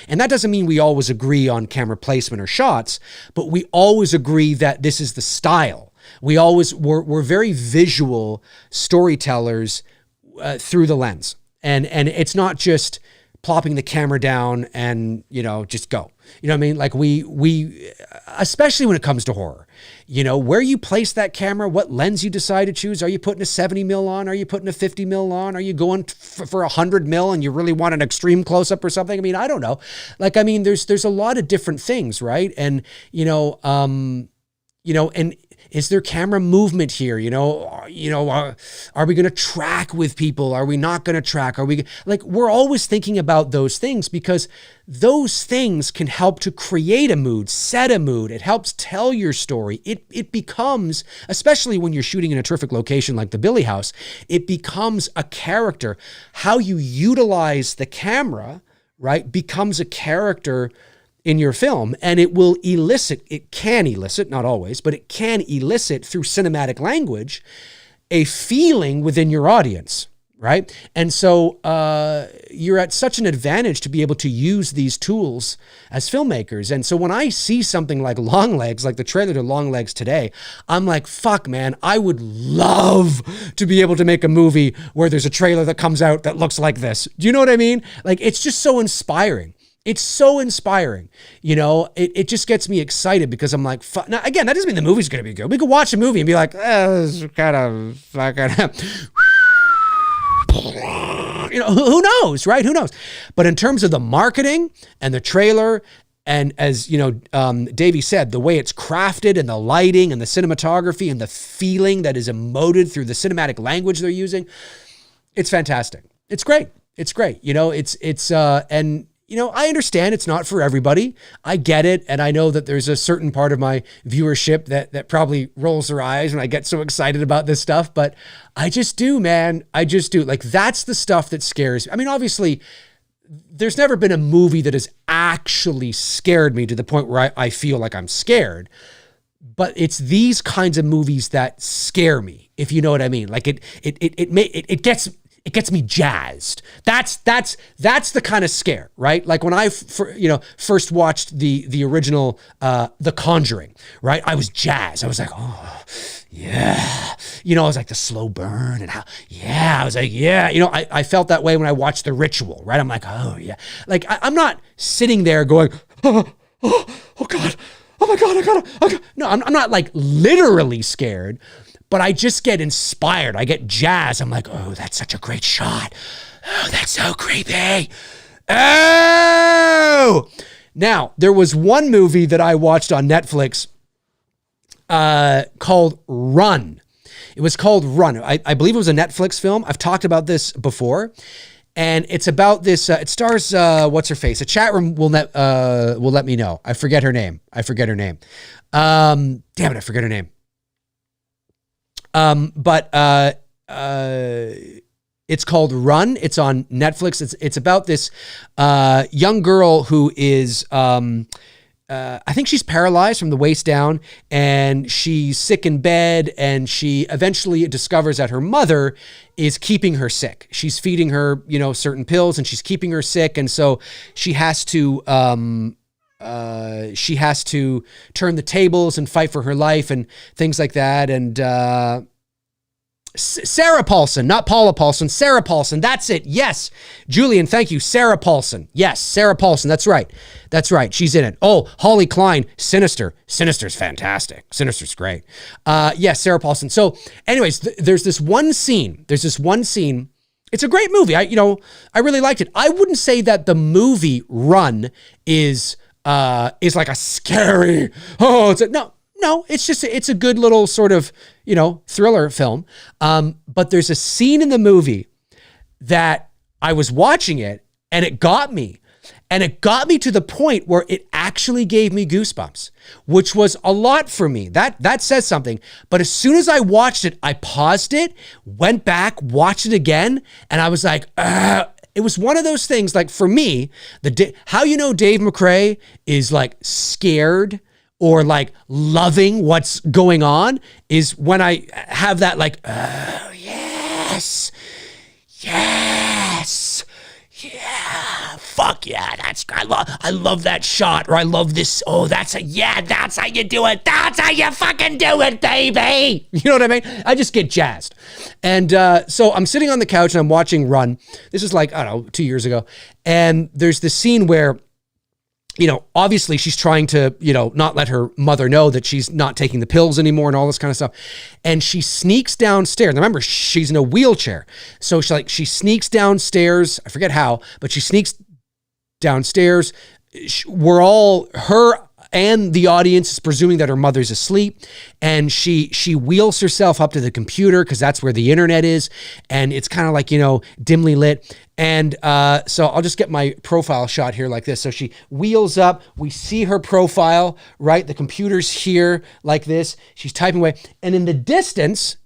And that doesn't mean we always agree on camera placement or shots, but we always agree that this is the style. We're very visual storytellers through the lens. And it's not just plopping the camera down and, just go. You know what I mean? Like we especially when it comes to horror, where you place that camera, what lens you decide to choose. Are you putting a 70 mil on? Are you putting a 50 mil on? Are you going for 100 mil and you really want an extreme close up or something? I mean, I don't know. There's a lot of different things, right? And, and is there camera movement here? Are we going to track with people? Are we not going to track? We're always thinking about those things because those things can help to create a mood, set a mood. It helps tell your story. It becomes, especially when you're shooting in a terrific location like the Billy House, it becomes a character. How you utilize the camera, right, becomes a character in your film, and it can elicit, not always, but it can elicit through cinematic language, a feeling within your audience, right? And so you're at such an advantage to be able to use these tools as filmmakers. And so when I see something like Longlegs, like the trailer to Longlegs today, I'm like, fuck, man, I would love to be able to make a movie where there's a trailer that comes out that looks like this. Do you know what I mean? It's just so inspiring. It's so inspiring, it just gets me excited because I'm like, now again, that doesn't mean the movie's going to be good. We could watch a movie and be like, this is kind of fucking, who knows, right? Who knows? But in terms of the marketing and the trailer, and as Davey said, the way it's crafted and the lighting and the cinematography and the feeling that is emoted through the cinematic language they're using, it's fantastic. It's great. I understand it's not for everybody. I get it. And I know that there's a certain part of my viewership that probably rolls their eyes when I get so excited about this stuff, but I just do, man. I just do. That's the stuff that scares me. I mean, obviously there's never been a movie that has actually scared me to the point where I feel like I'm scared. But it's these kinds of movies that scare me, if you know what I mean. Like it gets me jazzed. That's the kind of scare, right? Like when I first watched the original The Conjuring, right? I was jazzed. I was like, oh yeah, I was like the slow burn and how, yeah, I was like, yeah, I felt that way when I watched The Ritual, right? I'm like, oh yeah, like I'm not sitting there going, oh God. Oh my God, I gotta. No, I'm not like literally scared, but I just get inspired. I get jazzed. I'm like, oh, that's such a great shot. Oh, that's so creepy. Oh! Now, there was one movie that I watched on Netflix called Run. It was called Run. I believe it was a Netflix film. I've talked about this before. And it's about this, it stars, what's her face? A chat room will let me know. I forget her name. Damn it, I forget her name. But it's called Run. It's on Netflix. It's about this young girl who is, I think she's paralyzed from the waist down, and she's sick in bed, and she eventually discovers that her mother is keeping her sick. She's feeding her, certain pills, and she's keeping her sick, and so she has to turn the tables and fight for her life and things like that. And Sarah Paulson, not Paula Paulson, Sarah Paulson. That's it. Yes. Julian, thank you. Sarah Paulson. Yes, Sarah Paulson. That's right. She's in it. Oh, Holly Klein, Sinister. Sinister's fantastic. Sinister's great. Yes, Sarah Paulson. So anyways, there's this one scene. It's a great movie. I really liked it. I wouldn't say that the movie Run is like a scary, no, it's a good little sort of, thriller film. But there's a scene in the movie that I was watching it and it got me. And it got me to the point where it actually gave me goosebumps, which was a lot for me. That says something. But as soon as I watched it, I paused it, went back, watched it again. And I was like, it was one of those things, like for me, how Dave McRae is like scared or like loving what's going on is when I have that like, oh, yes, yeah, fuck yeah, I love that shot, or I love this, oh, that's how you do it, that's how you fucking do it, baby. You know what I mean? I just get jazzed. And so I'm sitting on the couch and I'm watching Run. This is like, I don't know, 2 years ago. And there's this scene where, obviously she's trying to, not let her mother know that she's not taking the pills anymore and all this kind of stuff. And she sneaks downstairs. And remember, she's in a wheelchair. So she sneaks downstairs. I forget how, but she sneaks downstairs. Her and the audience is presuming that her mother's asleep. And she wheels herself up to the computer because that's where the internet is. And it's kind of like, dimly lit. And so I'll just get my profile shot here like this. So she wheels up. We see her profile, right? The computer's here like this. She's typing away. And in the distance,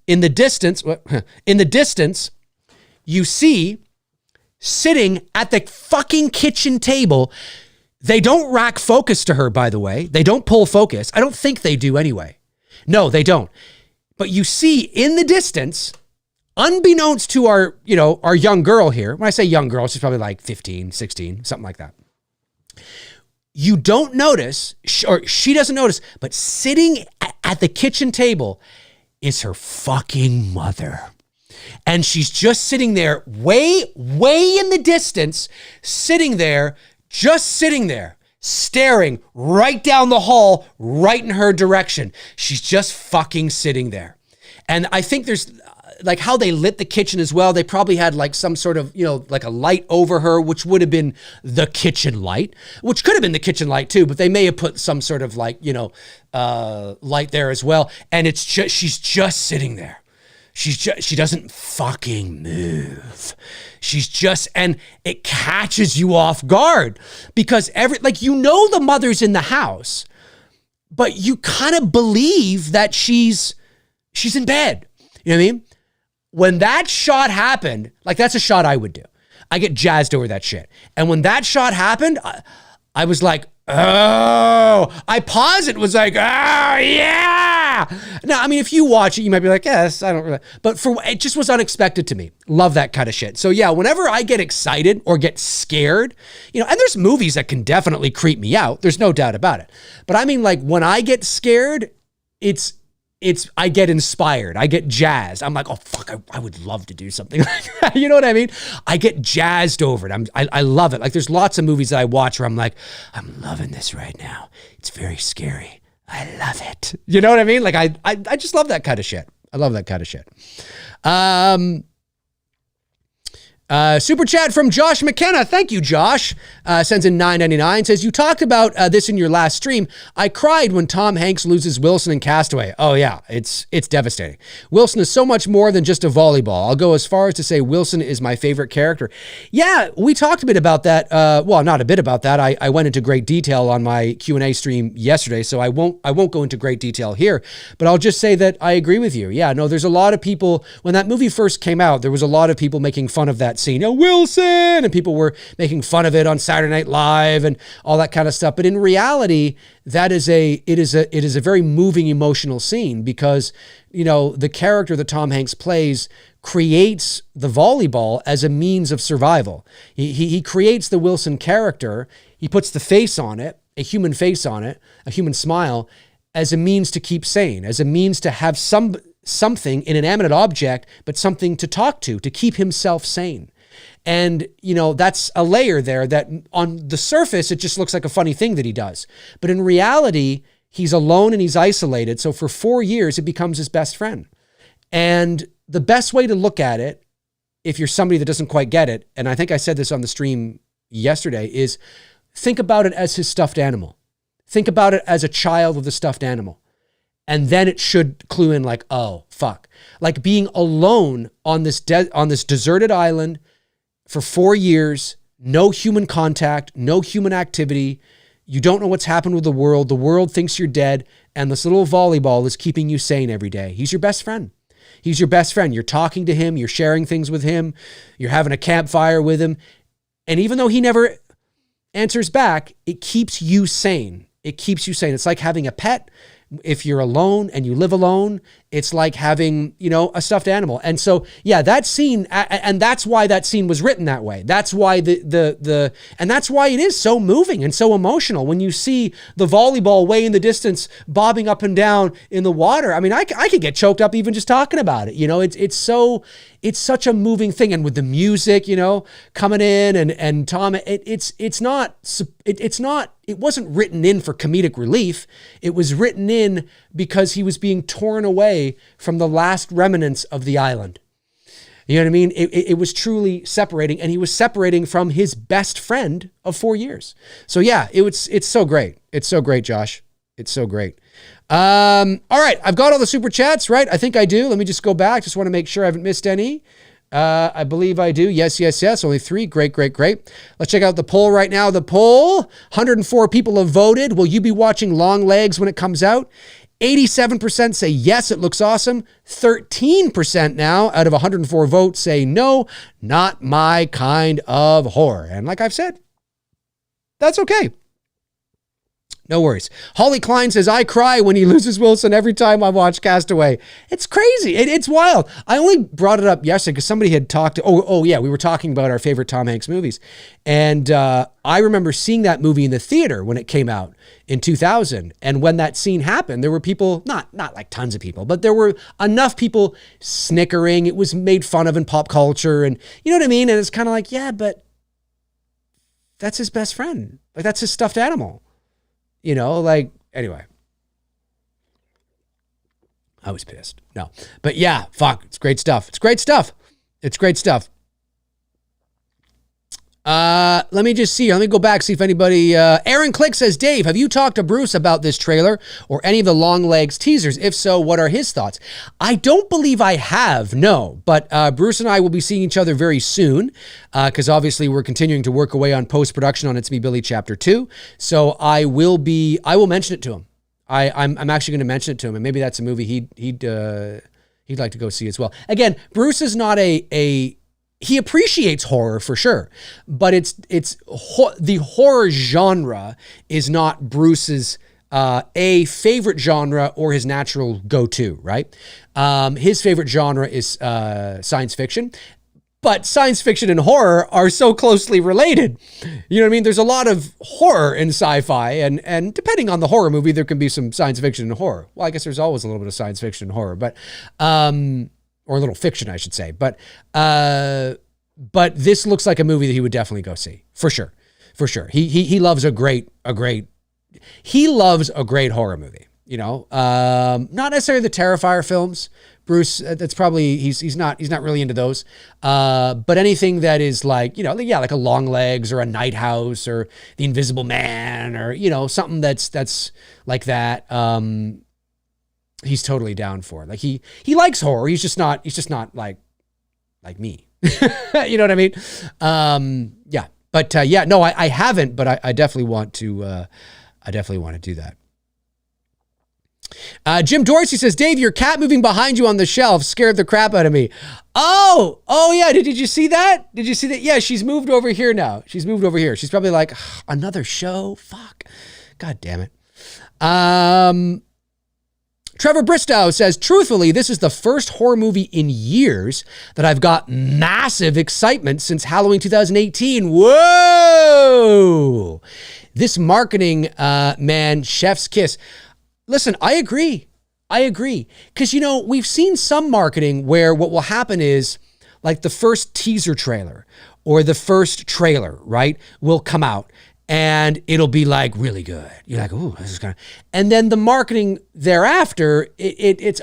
you see sitting at the fucking kitchen table. They don't rack focus to her, by the way. They don't pull focus. I don't think they do anyway. No, they don't. But you see in the distance, unbeknownst to our young girl here, when I say young girl, she's probably like 15, 16, something like that. You don't notice, or she doesn't notice, but sitting at the kitchen table is her fucking mother. And she's just sitting there, way in the distance, just sitting there, staring right down the hall, right in her direction. She's just fucking sitting there. And I think there's like how they lit the kitchen as well. They probably had like some sort of, like a light over her, which would have been the kitchen light, which could have been the kitchen light too, but they may have put some sort of like, light there as well. And she's just sitting there. She doesn't fucking move. And it catches you off guard because the mother's in the house, but you kind of believe that she's in bed. You know what I mean? When that shot happened, like that's a shot I would do. I get jazzed over that shit. And when that shot happened, I was like, oh, I paused it, was like, oh, yeah. Now, I mean, if you watch it, you might be like, yes, I don't really, but it just was unexpected to me. Love that kind of shit. So yeah, whenever I get excited or get scared, and there's movies that can definitely creep me out. There's no doubt about it. But I mean, like when I get scared, I get inspired. I get jazzed. I'm like, oh, fuck, I would love to do something like that. You know what I mean? I get jazzed over it. I love it. Like there's lots of movies that I watch where I'm like, I'm loving this right now. It's very scary. I love it. You know what I mean? Like I just love that kind of shit. I love that kind of shit. Super chat from Josh McKenna. Thank you, Josh. Sends in $9.99. Says, you talked about this in your last stream. I cried when Tom Hanks loses Wilson in Castaway. Oh, yeah. It's devastating. Wilson is so much more than just a volleyball. I'll go as far as to say Wilson is my favorite character. Yeah, we talked a bit about that. Well, not a bit about that. I went into great detail on my Q&A stream yesterday, so I won't go into great detail here. But I'll just say that I agree with you. Yeah, no, there's a lot of people, when that movie first came out, there was a lot of people making fun of that scene. Wilson, and people were making fun of it on Saturday Night Live and all that kind of stuff. But in reality, it is a very moving, emotional scene because, the character that Tom Hanks plays creates the volleyball as a means of survival. He creates the Wilson character. He puts the face on it, a human face on it, a human smile, as a means to keep sane, as a means to have something, an inanimate object, but something to talk to keep himself sane. And, that's a layer there that on the surface, it just looks like a funny thing that he does. But in reality, he's alone and he's isolated. So for 4 years, it becomes his best friend. And the best way to look at it, if you're somebody that doesn't quite get it, and I think I said this on the stream yesterday, is think about it as his stuffed animal. Think about it as a child with a stuffed animal. And then it should clue in like, oh, fuck. Like being alone on this deserted island for 4 years, no human contact, no human activity. You don't know what's happened with the world. The world thinks you're dead. And this little volleyball is keeping you sane every day. He's your best friend. He's your best friend. You're talking to him. You're sharing things with him. You're having a campfire with him. And even though he never answers back, it keeps you sane. It keeps you sane. It's like having a pet. If you're alone and you live alone, it's like having, a stuffed animal. And so, yeah, that scene, and that's why that scene was written that way. That's why and that's why it is so moving and so emotional when you see the volleyball way in the distance bobbing up and down in the water. I mean, I could get choked up even just talking about it. It's such a moving thing. And with the music, coming in and Tom, it wasn't written in for comedic relief. It was written in because he was being torn away from the last remnants of the island. You know what I mean? It was truly separating, and he was separating from his best friend of 4 years. So yeah, it's so great. It's so great, Josh. It's so great. All right. I've got all the super chats, right? I think I do. Let me just go back. Just want to make sure I haven't missed any. I believe I do. Yes. Only 3. Great. Let's check out the poll right now. The poll, 104 people have voted. Will you be watching Longlegs when it comes out? 87% say yes, it looks awesome. 13% now out of 104 votes say no, not my kind of horror. And like I've said, that's okay. No worries. Holly Klein says, I cry when he loses Wilson every time I watch Castaway. It's crazy. It's wild. I only brought it up yesterday because somebody had talked. Oh yeah, we were talking about our favorite Tom Hanks movies. And I remember seeing that movie in the theater when it came out in 2000. And when that scene happened, there were people, not like tons of people, but there were enough people snickering. It was made fun of in pop culture. And you know what I mean? And it's kind of like, yeah, but that's his best friend. Like that's his stuffed animal. Anyway, I was pissed. No, but yeah, fuck, it's great stuff. Let me just see. Let me go back, see if anybody, Aaron Click says, Dave, have you talked to Bruce about this trailer or any of the Longlegs teasers? If so, what are his thoughts? I don't believe I have, no, but Bruce and I will be seeing each other very soon because obviously we're continuing to work away on post-production on It's Me, Billy Chapter 2. So I will mention it to him. I'm actually going to mention it to him, and maybe that's a movie he'd like to go see as well. Again, Bruce is not a he appreciates horror for sure, but the horror genre is not Bruce's a favorite genre or his natural go-to, right? His favorite genre is science fiction, but science fiction and horror are so closely related. You know what I mean? There's a lot of horror in sci-fi, and depending on the horror movie, there can be some science fiction and horror. Well, I guess there's always a little bit of science fiction and horror, but or a little fiction, I should say. But this looks like a movie that he would definitely go see, for sure, for sure. He loves he loves a great horror movie. You know, not necessarily the Terrifier films. Bruce, that's probably he's not really into those. But anything that is like, you know, like a Longlegs or a Night House or The Invisible Man or, you know, something that's like that. He's totally down for it. Like he likes horror. He's just not like me. You know what I mean? Yeah. But yeah, no, I haven't, but I definitely want to. I definitely want to do that. Jim Dorsey says, Dave, your cat moving behind you on the shelf scared the crap out of me. Oh yeah. Did you see that? Did you see that? Yeah, she's moved over here now. She's moved over here. She's probably like, another show? Fuck. God damn it. Trevor Bristow says, truthfully, this is the first horror movie in years that I've got massive excitement since Halloween 2018. Whoa! This marketing, man, chef's kiss. Listen, I agree. Because, you know, we've seen some marketing where what will happen is like the first teaser trailer or the first trailer, right, will come out and it'll be like really good. You're like, ooh, this is kind of, and then the marketing thereafter, it's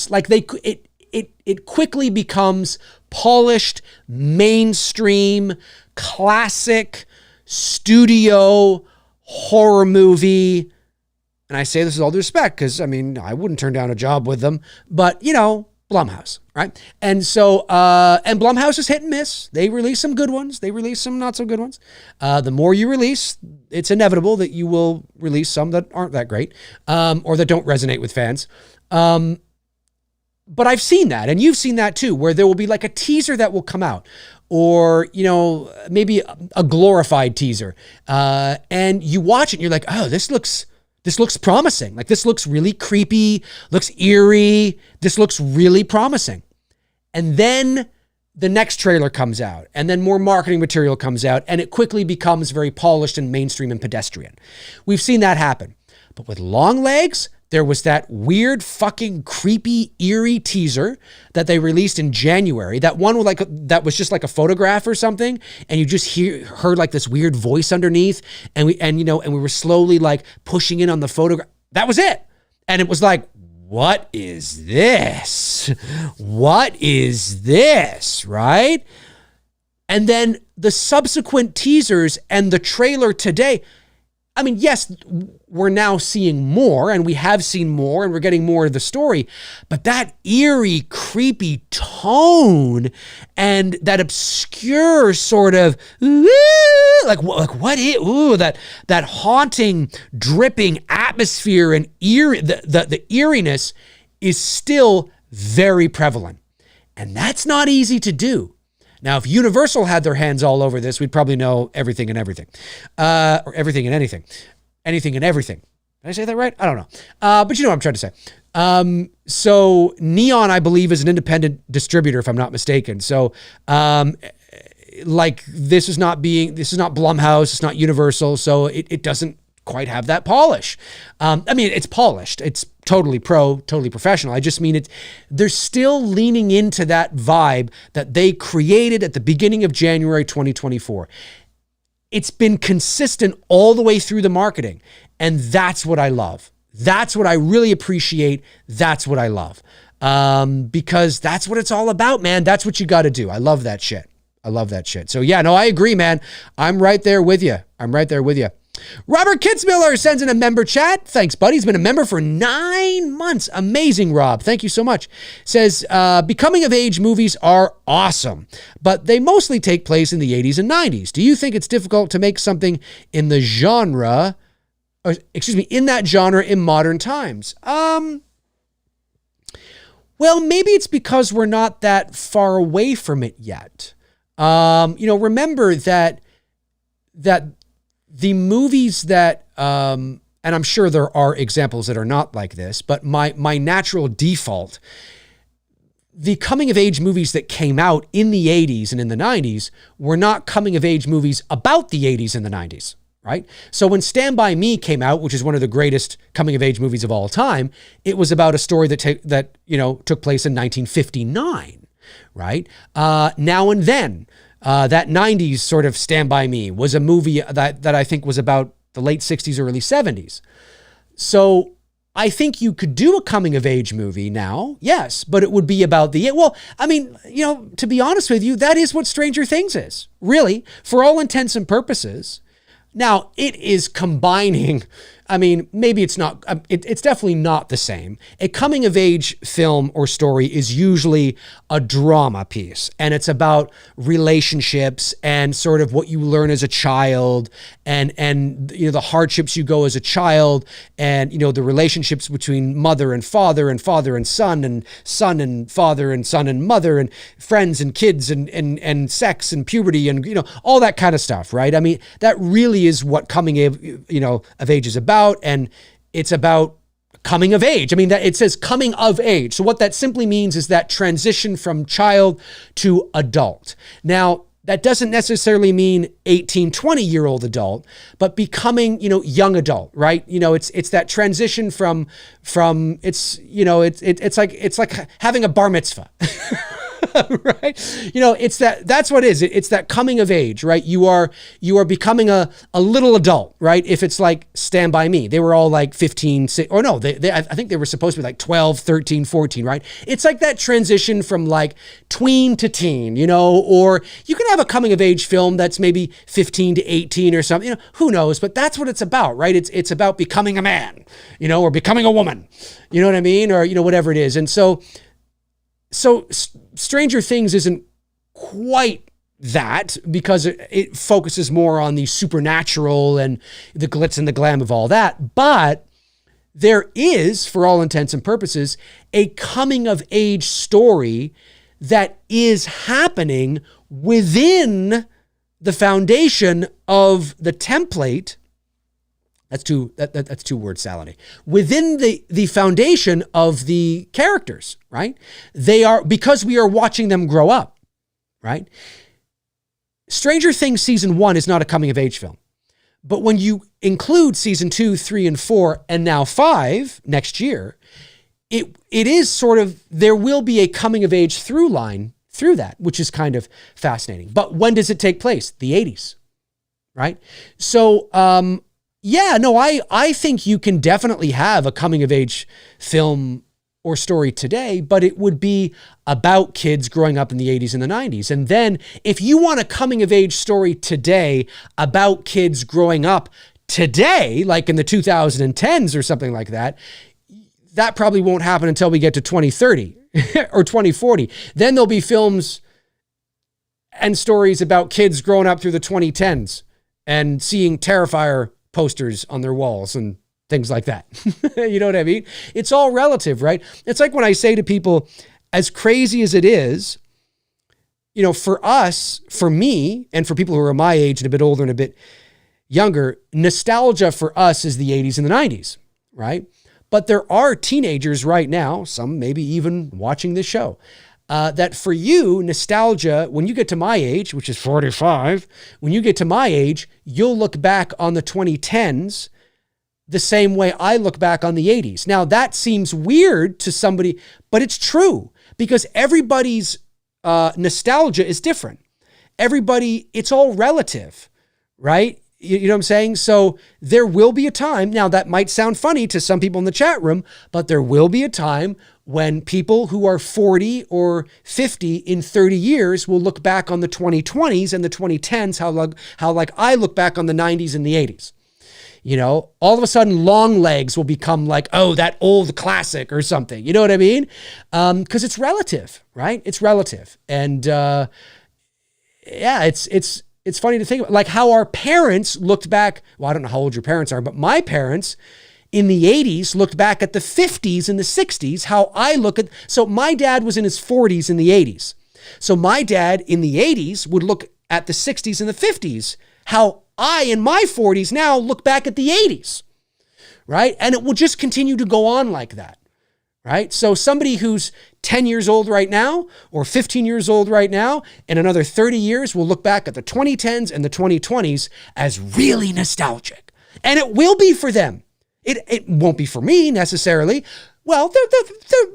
like it quickly becomes polished, mainstream, classic, studio, horror movie. And I say this with all due respect because, I mean, I wouldn't turn down a job with them. But, you know, Blumhouse, right? And so, and Blumhouse is hit and miss. They release some good ones. They release some not so good ones. The more you release, it's inevitable that you will release some that aren't that great or that don't resonate with fans. But I've seen that, and you've seen that too, where there will be like a teaser that will come out. Or, you know, maybe a glorified teaser. And you watch it and you're like, oh, this looks promising. Like this looks really creepy, looks eerie. This looks really promising. And then the next trailer comes out and then more marketing material comes out and it quickly becomes very polished and mainstream and pedestrian. We've seen that happen. But with Longlegs, there was that weird fucking creepy, eerie teaser that they released in January. That one that was just like a photograph or something, and you just heard like this weird voice underneath, and we were slowly like pushing in on the photograph. That was it, and it was like, what is this? What is this? Right? And then the subsequent teasers and the trailer today. I mean, yes, we're now seeing more and we have seen more and we're getting more of the story, but that eerie, creepy tone and that obscure sort of, that haunting, dripping atmosphere and the eeriness is still very prevalent. And that's not easy to do. Now, if Universal had their hands all over this, we'd probably know everything and everything. Or everything and anything. Anything and everything. Did I say that right? I don't know. But you know what I'm trying to say. So Neon, I believe, is an independent distributor, if I'm not mistaken. So like this is not Blumhouse, it's not Universal, so it doesn't quite have that polish. I mean, it's polished. It's totally totally professional. I just mean they're still leaning into that vibe that they created at the beginning of January 2024. It's been consistent all the way through the marketing. And that's what I love. That's what I really appreciate. That's what I love. Because that's what it's all about, man. That's what you got to do. I love that shit. So yeah, no, I agree, man. I'm right there with you. Robert Kitzmiller sends in a member chat. Thanks, buddy. He's been a member for 9 months. Amazing, Rob. Thank you so much. Says, becoming of age movies are awesome, but they mostly take place in the 80s and 90s. Do you think it's difficult to make something in the genre, in that genre in modern times? Well, maybe it's because we're not that far away from it yet. Remember that the movies that, and I'm sure there are examples that are not like this, but my natural default, the coming of age movies that came out in the 80s and in the 90s were not coming of age movies about the 80s and the 90s, right? So when Stand By Me came out, which is one of the greatest coming of age movies of all time, it was about a story that took place in 1959, right? Now and Then, that 90s sort of Stand By Me was a movie that I think was about the late 60s, early 70s. So I think you could do a coming of age movie now, yes, but it would be about to be honest with you, that is what Stranger Things is, really, for all intents and purposes. Now, it is combining, maybe it's not, it's definitely not the same. A coming of age film or story is usually a drama piece, and it's about relationships and sort of what you learn as a child and the hardships you go as a child, and the relationships between mother and father and son and father and son and mother and friends and kids and sex and puberty and all that kind of stuff, right? That really is what coming of age is about, and it's about coming of age. That it says coming of age. So what that simply means is that transition from child to adult. Now, that doesn't necessarily mean 18, 20-year-old adult, but becoming, young adult, right? It's that transition from it's like having a bar mitzvah. Right? That's what it is. It's that coming of age, right? You are becoming a little adult, right? If it's like Stand By Me, they were all like 15, I think they were supposed to be like 12, 13, 14, right? It's like that transition from like tween to teen, or you can have a coming of age film that's maybe 15 to 18 or something, who knows, but that's what it's about, right? It's about becoming a man, or becoming a woman, you know what I mean? Or, whatever it is. And so Stranger Things isn't quite that, because it focuses more on the supernatural and the glitz and the glam of all that. But there is, for all intents and purposes, a coming of age story that is happening within the foundation of the template. That's two word salad. Within the foundation of the characters, right? They are, because we are watching them grow up, right? Stranger Things season 1 is not a coming of age film. But when you include season 2, 3, and 4, and now 5 next year, it is sort of, there will be a coming of age through line through that, which is kind of fascinating. But when does it take place? The 80s, right? So, I think you can definitely have a coming of age film or story today, but it would be about kids growing up in the 80s and the 90s. And then if you want a coming of age story today about kids growing up today, like in the 2010s or something like that, that probably won't happen until we get to 2030 or 2040. Then there'll be films and stories about kids growing up through the 2010s and seeing Terrifier posters on their walls and things like that. You know what I mean? It's all relative, right? It's like when I say to people, as crazy as it is, for us, for me, and for people who are my age and a bit older and a bit younger, nostalgia for us is the 80s and the 90s, right? But there are teenagers right now, some maybe even watching this show, that for you, nostalgia, when you get to my age, which is 45, when you get to my age, you'll look back on the 2010s the same way I look back on the 80s. Now, that seems weird to somebody, but it's true, because everybody's nostalgia is different. It's all relative, right? You know what I'm saying? So there will be a time, now that might sound funny to some people in the chat room, but there will be a time when people who are 40 or 50 in 30 years will look back on the 2020s and the 2010s, how like I look back on the 90s and the 80s. All of a sudden Longlegs will become like, oh, that old classic or something. You know what I mean? Because it's relative, right? It's relative. And it's funny to think about, like how our parents looked back. Well, I don't know how old your parents are, but my parents in the 80s looked back at the 50s and the 60s, how I look at, so my dad was in his 40s in the 80s. So my dad in the 80s would look at the 60s and the 50s, how I in my 40s now look back at the 80s, right? And it will just continue to go on like that, right? So somebody who's 10 years old right now or 15 years old right now, in another 30 years will look back at the 2010s and the 2020s as really nostalgic. And it will be for them. It won't be for me necessarily. Well,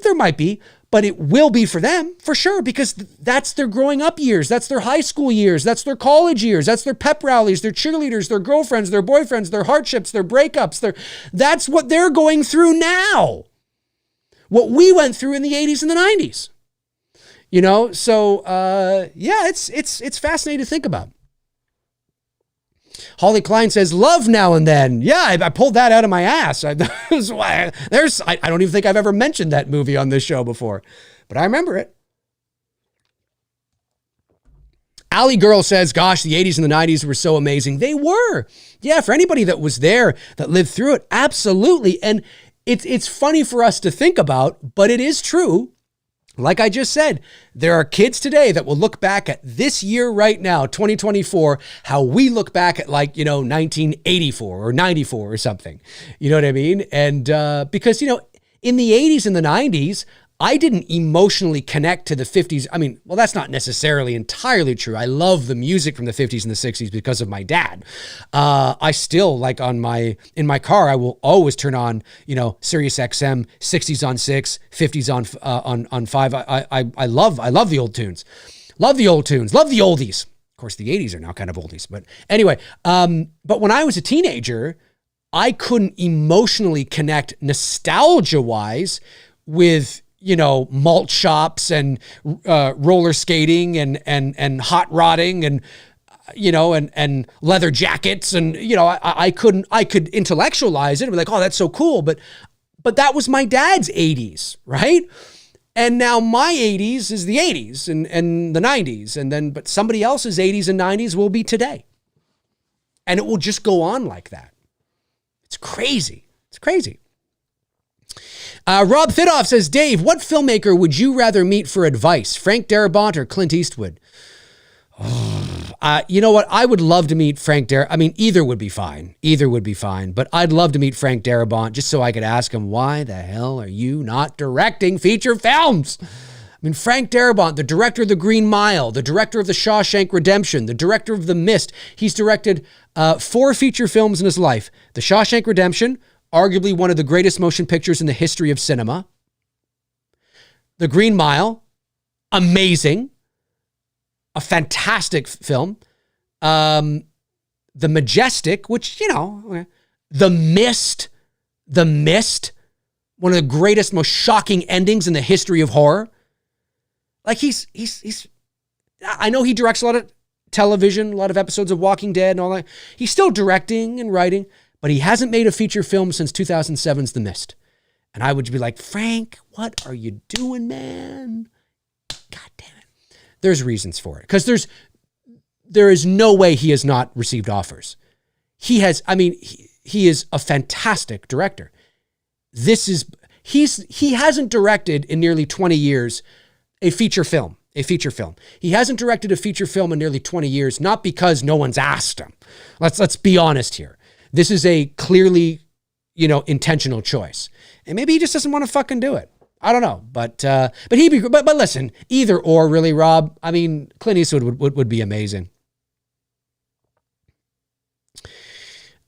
there might be, but it will be for them for sure, because that's their growing up years. That's their high school years. That's their college years. That's their pep rallies, their cheerleaders, their girlfriends, their boyfriends, their hardships, their breakups. That's what they're going through now. What we went through in the 80s and the 90s. You know, so yeah, it's fascinating to think about. Holly Klein says, love now and then. Yeah, I pulled that out of my ass. I don't even think I've ever mentioned that movie on this show before, but I remember it. Alley Girl says, gosh, the 80s and the 90s were so amazing. They were. Yeah, for anybody that was there, that lived through it, absolutely. And it's funny for us to think about, but it is true. Like I just said, there are kids today that will look back at this year right now, 2024, how we look back at 1984 or 94 or something. You know what I mean? And because, in the 80s and the 90s, I didn't emotionally connect to the 50s. I mean, well, that's not necessarily entirely true. I love the music from the 50s and the 60s because of my dad. I still in my car, I will always turn on, Sirius XM, 60s on 6, 50s on 5. I love the old tunes. Love the old tunes. Love the oldies. Of course, the 80s are now kind of oldies, but anyway, but when I was a teenager, I couldn't emotionally connect nostalgia-wise with malt shops and roller skating and hot rodding and and leather jackets and I could intellectualize it and be like, oh, that's so cool, but that was my dad's 80s, right? And now my 80s is the 80s and the 90s, but somebody else's 80s and 90s will be today, and it will just go on like that. It's crazy. It's crazy. Rob Thidoff says, Dave, what filmmaker would you rather meet for advice? Frank Darabont or Clint Eastwood? You know what? I would love to meet Frank Darabont. I mean, either would be fine. But I'd love to meet Frank Darabont just so I could ask him, why the hell are you not directing feature films? I mean, Frank Darabont, the director of The Green Mile, the director of The Shawshank Redemption, the director of The Mist. He's directed 4 feature films in his life. The Shawshank Redemption, arguably one of the greatest motion pictures in the history of cinema. The Green Mile, amazing. A fantastic film. The Majestic, which, The Mist, one of the greatest, most shocking endings in the history of horror. Like he's I know he directs a lot of television, a lot of episodes of Walking Dead and all that. He's still directing and writing, but he hasn't made a feature film since 2007's The Mist. And I would be like, Frank, what are you doing, man? God damn it. There's reasons for it. Because there is no way he has not received offers. He is a fantastic director. He hasn't directed in nearly 20 years a feature film. He hasn't directed a feature film in nearly 20 years, not because no one's asked him. Let's be honest here. This is a clearly, intentional choice. And maybe he just doesn't want to fucking do it. I don't know. But listen, either or really, Rob. I mean, Clint Eastwood would be amazing.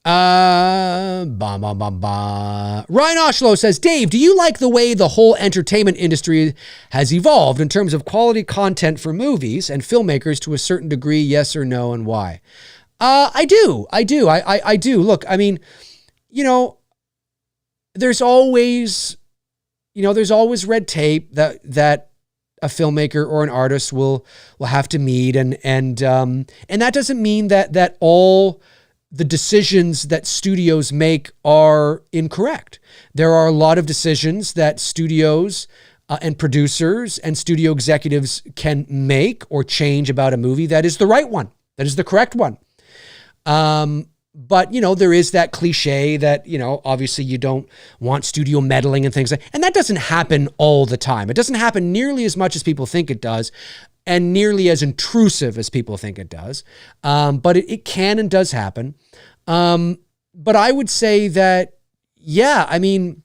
Ryan Oshlow says, Dave, do you like the way the whole entertainment industry has evolved in terms of quality content for movies and filmmakers to a certain degree? Yes or no, and why? I do. I do. Look, I mean, there's always red tape that a filmmaker or an artist will have to meet. And that doesn't mean that all the decisions that studios make are incorrect. There are a lot of decisions that studios and producers and studio executives can make or change about a movie that is the right one, that is the correct one. But, you know, there is that cliche that, you know, obviously you don't want studio meddling and things like that. And that doesn't happen all the time. It doesn't happen nearly as much as people think it does and nearly as intrusive as people think it does. But it can and does happen. But I would say that, yeah, I mean,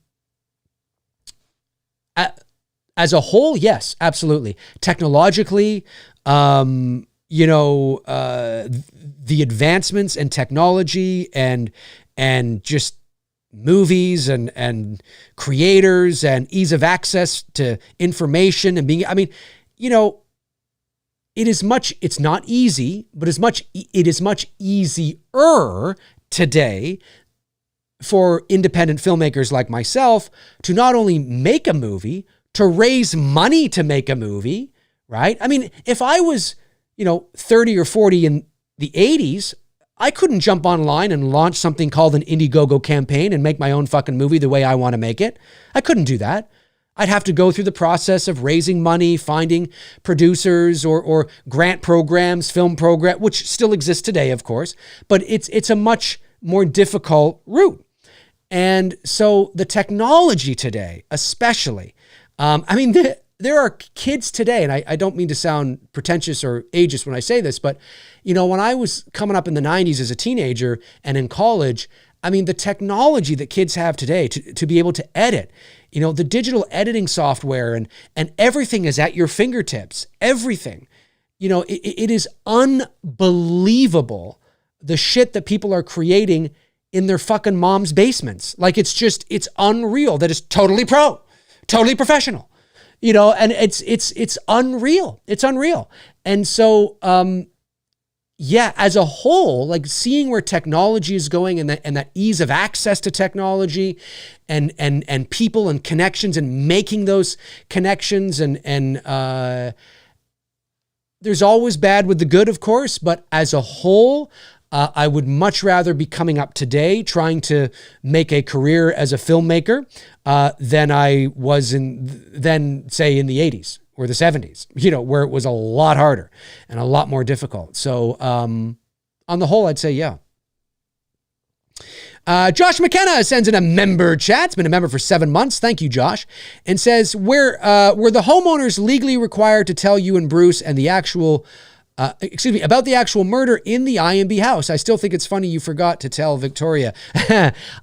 as a whole, yes, absolutely. Technologically, you know, the advancements in technology and just movies and creators and ease of access to information and being, I mean, you know, it's not easy, but it is much easier today for independent filmmakers like myself to not only make a movie, to raise money to make a movie, right? I mean, if I was, you know, 30 or 40 in the 80s, I couldn't jump online and launch something called an Indiegogo campaign and make my own fucking movie the way I want to make it. I couldn't do that. I'd have to go through the process of raising money, finding producers or grant programs, film program, which still exists today, of course, but it's a much more difficult route. And so the technology today, especially, I mean, there are kids today, and I don't mean to sound pretentious or ageist when I say this, but, you know, when I was coming up in the 90s as a teenager and in college, I mean, the technology that kids have today to be able to edit, you know, the digital editing software and everything is at your fingertips, everything. You know, it is unbelievable the shit that people are creating in their fucking mom's basements. Like, it's unreal that it's totally professional. You know, and it's unreal. It's unreal. And so, yeah, as a whole, like seeing where technology is going and that ease of access to technology and people and connections and making those connections and there's always bad with the good, of course, but as a whole, I would much rather be coming up today trying to make a career as a filmmaker than I was say in the 80s or the 70s, you know, where it was a lot harder and a lot more difficult. So on the whole, I'd say, yeah. Josh McKenna sends in a member chat. It's been a member for 7 months. Thank you, Josh. And says, were the homeowners legally required to tell you and Bruce and the actual about the actual murder in the IMB house? I still think it's funny you forgot to tell Victoria.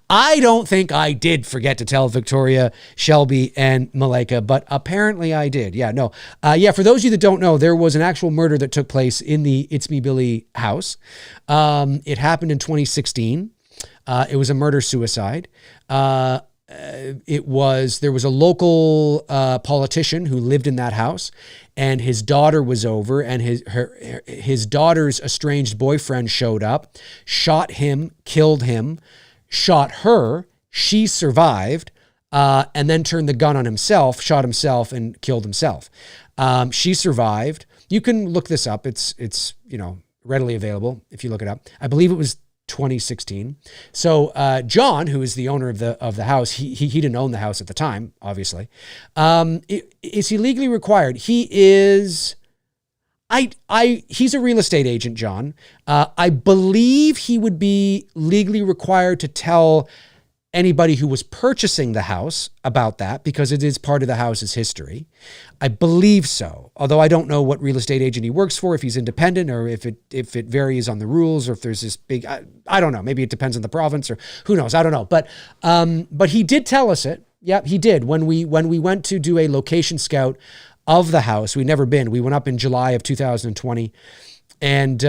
I don't think I did forget to tell Victoria, Shelby, and Malika, but apparently I did. Yeah, no. Yeah, for those of you that don't know, there was an actual murder that took place in the It's Me Billy house. It happened in 2016. It was a murder-suicide. There was a local politician who lived in that house, and his daughter was over, and his daughter's estranged boyfriend showed up, shot him, killed him, shot her. She survived, and then turned the gun on himself, shot himself, and killed himself. She survived. You can look this up. It's you know, readily available if you look it up. I believe it was 2016. So John, who is the owner of the house, he didn't own the house at the time, obviously. Is he legally required? He is. He's a real estate agent, John. I believe he would be legally required to tell anybody who was purchasing the house about that because it is part of the house's history. I believe so. Although I don't know what real estate agent he works for, if he's independent or if it varies on the rules or if there's this big, I don't know. Maybe it depends on the province or who knows. I don't know. But he did tell us it. Yeah, he did. When we went to do a location scout of the house, we'd never been. We went up in July of 2020 and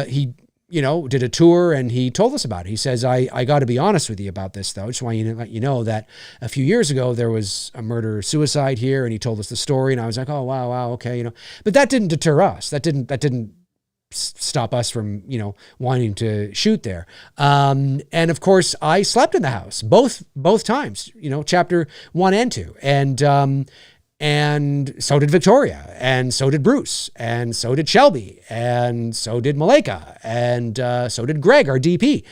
he, you know, did a tour and he told us about it. He says, I got to be honest with you about this though. I just want to let you know that a few years ago there was a murder-suicide here, and he told us the story and I was like, oh, wow, okay, you know. But that didn't deter us. That didn't stop us from, you know, wanting to shoot there. And of course I slept in the house both times, you know, chapter 1 and 2. And so did Victoria, and so did Bruce, and so did Shelby, and so did Malika, and so did Greg, our DP.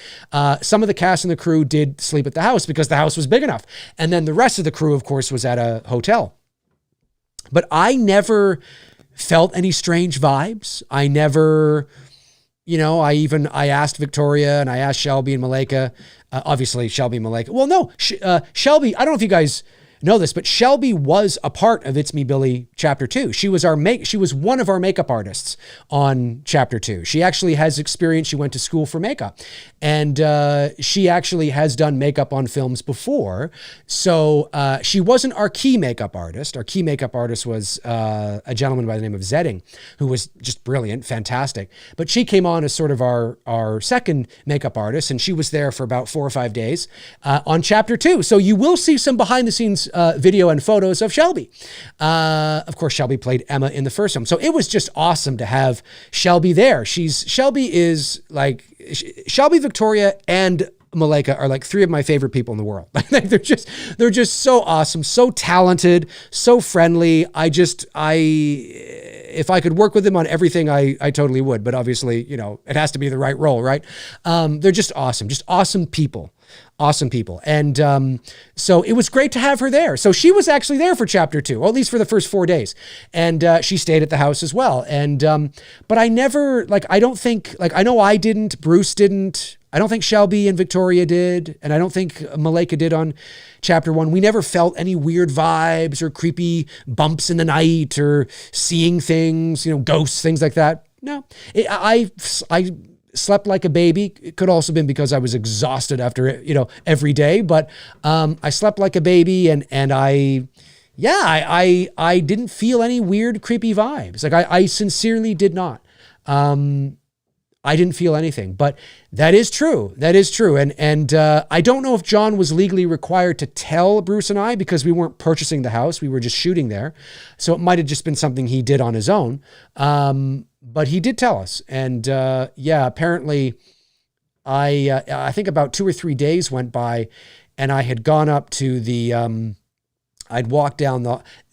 Some of the cast and the crew did sleep at the house because the house was big enough. And then the rest of the crew, of course, was at a hotel. But I never felt any strange vibes. I never, I asked Victoria and I asked Shelby and Malika, obviously Shelby and Malika. Well, no, Shelby, I don't know if you guys know this, but Shelby was a part of It's Me, Billy Chapter 2. She was one of our makeup artists on Chapter 2. She actually has experience. She went to school for makeup, and she actually has done makeup on films before. So she wasn't our key makeup artist. Our key makeup artist was a gentleman by the name of Zedding, who was just brilliant, fantastic. But she came on as sort of our second makeup artist, and she was there for about 4 or 5 days on Chapter 2. So you will see some behind the scenes video and photos of Shelby. Of course, Shelby played Emma in the first film. So it was just awesome to have Shelby there. Shelby, Victoria, and Malika are like 3 of my favorite people in the world. they're just so awesome, so talented, so friendly. If I could work with them on everything, I totally would. But obviously, it has to be the right role, right? They're just awesome people. Awesome people. And so it was great to have her there. So she was actually there for Chapter 2, or at least for the first 4 days. And she stayed at the house as well. And but I never, I don't think, I know I didn't, Bruce didn't, I don't think Shelby and Victoria did, and I don't think Malika did on Chapter 1. We never felt any weird vibes or creepy bumps in the night or seeing things, ghosts, things like that. No, I slept like a baby. It could also have been because I was exhausted after, every day, but I slept like a baby, and I didn't feel any weird, creepy vibes. I sincerely did not. I didn't feel anything, but that is true. That is true. And I don't know if John was legally required to tell Bruce and I, because we weren't purchasing the house. We were just shooting there. So it might've just been something he did on his own. But he did tell us. And apparently I think about 2 or 3 days went by, and I had gone up to I'd walked down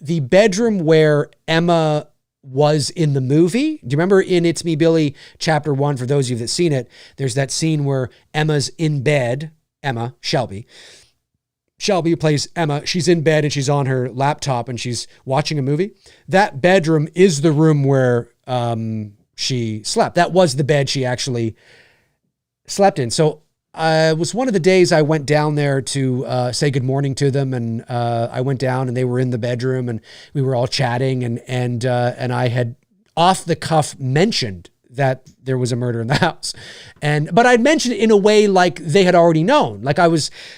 the bedroom where Emma was in the movie. Do you remember in It's Me, Billy Chapter 1, for those of you that've seen it, there's that scene where Emma's in bed. Shelby plays Emma. She's in bed and she's on her laptop and she's watching a movie. That bedroom is the room where she slept. That was the bed she actually slept in. So it was one of the days I went down there to say good morning to them, and I went down and they were in the bedroom and we were all chatting, and I had off the cuff mentioned that there was a murder in the house, but I'd mentioned it in a way like they had already known.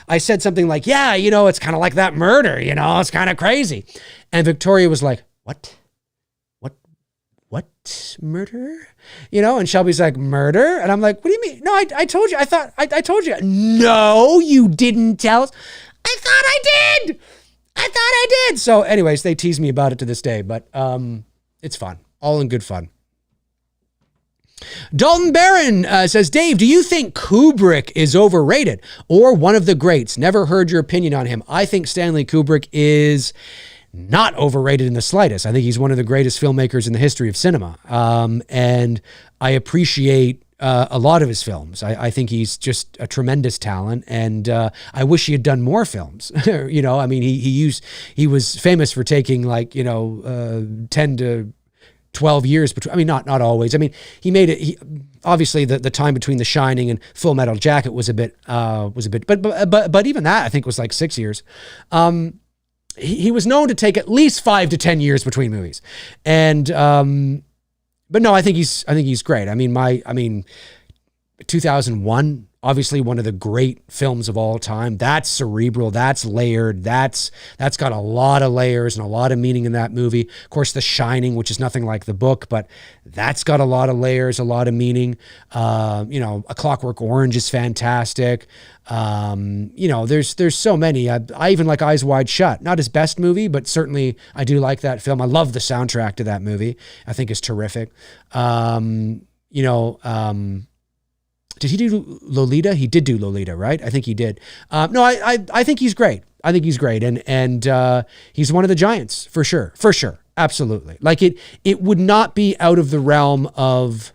I said something like, yeah, it's kind of like that murder, it's kind of crazy, and Victoria was like, what murder? And Shelby's like, murder? And I'm like, what do you mean? No, I told you. I told you. No, you didn't tell us. I thought I did. So anyways, they tease me about it to this day, but it's fun. All in good fun. Dalton Barron says, Dave, do you think Kubrick is overrated or one of the greats? Never heard your opinion on him. I think Stanley Kubrick is not overrated in the slightest. I think he's one of the greatest filmmakers in the history of cinema. And I appreciate a lot of his films. I think he's just a tremendous talent, and I wish he had done more films. He was famous for taking 10 to 12 years between. Not always. He made it. Obviously the time between The Shining and Full Metal Jacket was a bit, but even that I think was like 6 years. He was known to take at least 5 to 10 years between movies. And, but no, I think he's great. 2001, obviously one of the great films of all time. That's cerebral. That's layered. That's got a lot of layers and a lot of meaning in that movie. Of course, The Shining, which is nothing like the book, but that's got a lot of layers, a lot of meaning. A Clockwork Orange is fantastic. There's so many. I even like Eyes Wide Shut. Not his best movie, but certainly I do like that film. I love the soundtrack to that movie. I think it's terrific. Did he do Lolita? He did do Lolita, right? I think he did. No, I think he's great. I think he's great. And he's one of the giants for sure. Absolutely. It would not be out of the realm of,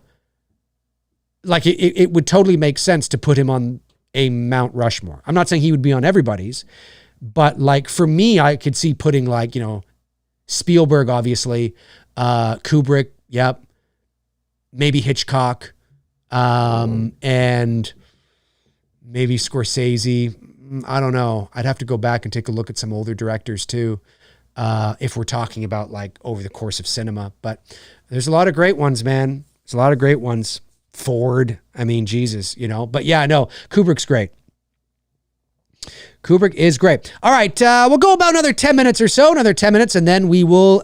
it would totally make sense to put him on a Mount Rushmore. I'm not saying he would be on everybody's, but for me, I could see putting Spielberg, obviously, Kubrick. Yep. Maybe Hitchcock. and maybe Scorsese. I don't know. I'd have to go back and take a look at some older directors too, if we're talking about like over the course of cinema. But there's a lot of great ones, man. There's a lot of great ones. Ford. I mean, Jesus, you know. But yeah, no, Kubrick's great. Kubrick is great. All right, we'll go about another 10 minutes or so, another 10 minutes, and then we will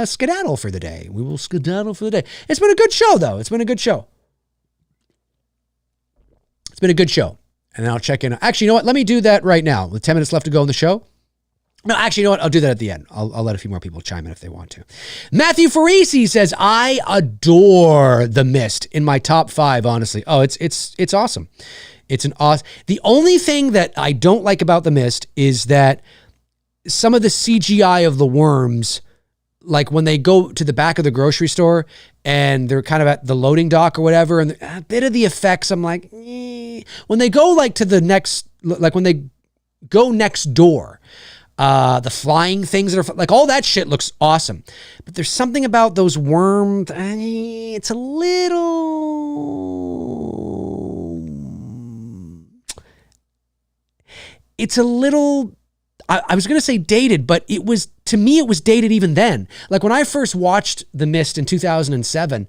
skedaddle for the day. We will skedaddle for the day. It's been a good show, though. It's been a good show. It's been a good show. And then I'll check in. Actually, you know what? Let me do that right now. With 10 minutes left to go in the show. No, actually, you know what? I'll do that at the end. I'll let a few more people chime in if they want to. Matthew Farisi says, I adore The Mist in my top 5, honestly. Oh, it's awesome. It's an awesome. The only thing that I don't like about The Mist is that some of the CGI of the worms, like when they go to the back of the grocery store and they're kind of at the loading dock or whatever, and a bit of the effects, I'm like, eh. When they go like to the next, like when they go next door, the flying things that are like all that shit looks awesome. But there's something about those worms. It's a little, I was going to say dated, but to me, it was dated even then. Like when I first watched The Mist in 2007,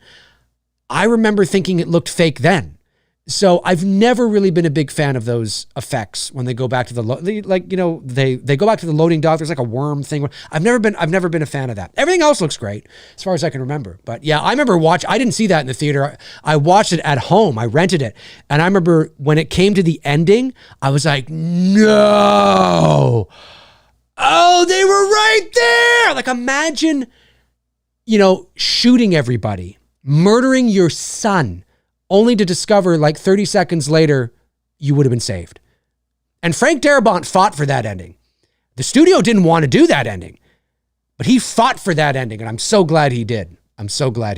I remember thinking it looked fake then. So I've never really been a big fan of those effects when they go back to they go back to the loading dock. There's like a worm thing. I've never been a fan of that. Everything else looks great as far as I can remember. But yeah, I remember I didn't see that in the theater. I watched it at home. I rented it. And I remember when it came to the ending, I was like, no. Oh, they were right there. Like imagine, shooting everybody, murdering your son, only to discover like 30 seconds later, you would have been saved. And Frank Darabont fought for that ending. The studio didn't want to do that ending, but he fought for that ending. And I'm so glad he did. It's so great.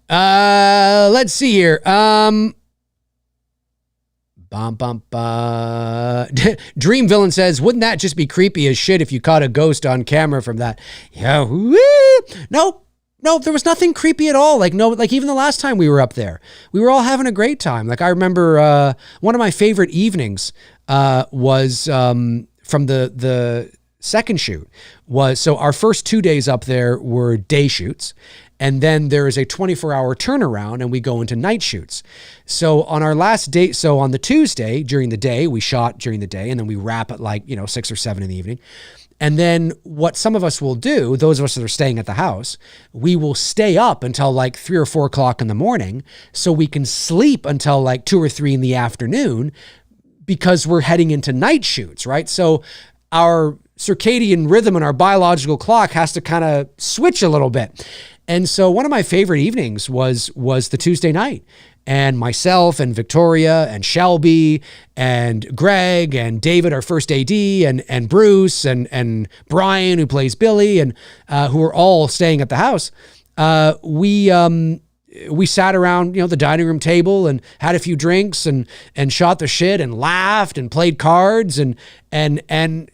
Let's see here. Dream Villain says, wouldn't that just be creepy as shit if you caught a ghost on camera from that? Yeah. No, there was nothing creepy at all. Like even the last time we were up there, we were all having a great time. Like I remember one of my favorite evenings was from the second shoot so our first 2 days up there were day shoots. And then there is a 24-hour turnaround and we go into night shoots. So on our last day, so on the Tuesday during the day, we shot during the day and then we wrap at 6 or 7 in the evening. And then what some of us will do, those of us that are staying at the house, we will stay up until 3 or 4 o'clock in the morning so we can sleep until 2 or 3 in the afternoon because we're heading into night shoots, right? So our circadian rhythm and our biological clock has to kind of switch a little bit. And so one of my favorite evenings was the Tuesday night. And myself and Victoria and Shelby and Greg and David, our first AD, and Bruce and Brian, who plays Billy, and who are all staying at the house. We sat around, the dining room table and had a few drinks and shot the shit and laughed and played cards and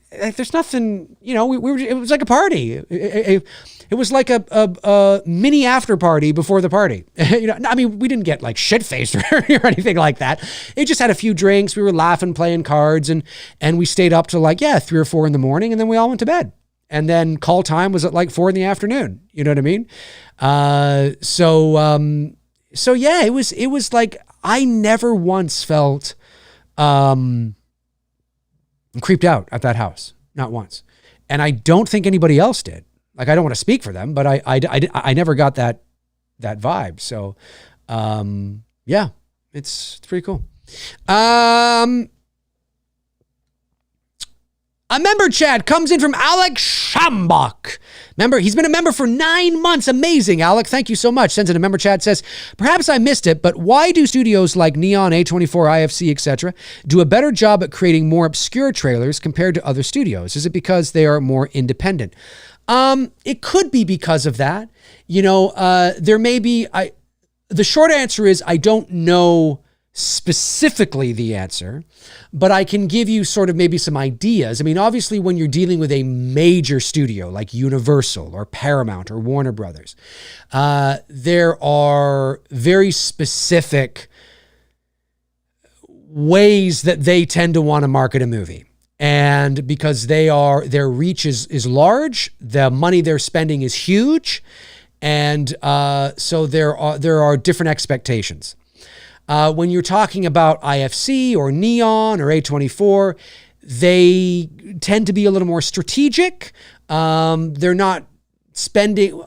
there's nothing, we were. It was like a party. It was like a mini after party before the party. We didn't get shit-faced or anything like that. It just had a few drinks. We were laughing, playing cards, and we stayed up till 3 or 4 in the morning, and then we all went to bed. And then call time was at 4 in the afternoon. You know what I mean? So yeah, it was like I never once felt creeped out at that house. Not once. And I don't think anybody else did. I don't want to speak for them, but I never got that vibe. So, yeah, it's pretty cool. A member chat comes in from Alec Schambach. Member, he's been a member for 9 months. Amazing, Alec. Thank you so much. Sends in a member chat, says, perhaps I missed it, but why do studios like Neon, A24, IFC, etc. do a better job at creating more obscure trailers compared to other studios? Is it because they are more independent? It could be because of that. There may be, the short answer is I don't know specifically the answer, but I can give you sort of maybe some ideas. I mean, obviously, when you're dealing with a major studio like Universal or Paramount or Warner Brothers, there are very specific ways that they tend to want to market a movie. And because their reach is large, the money they're spending is huge, and so there are different expectations. When you're talking about IFC or Neon or A24, they tend to be a little more strategic. They're not spending,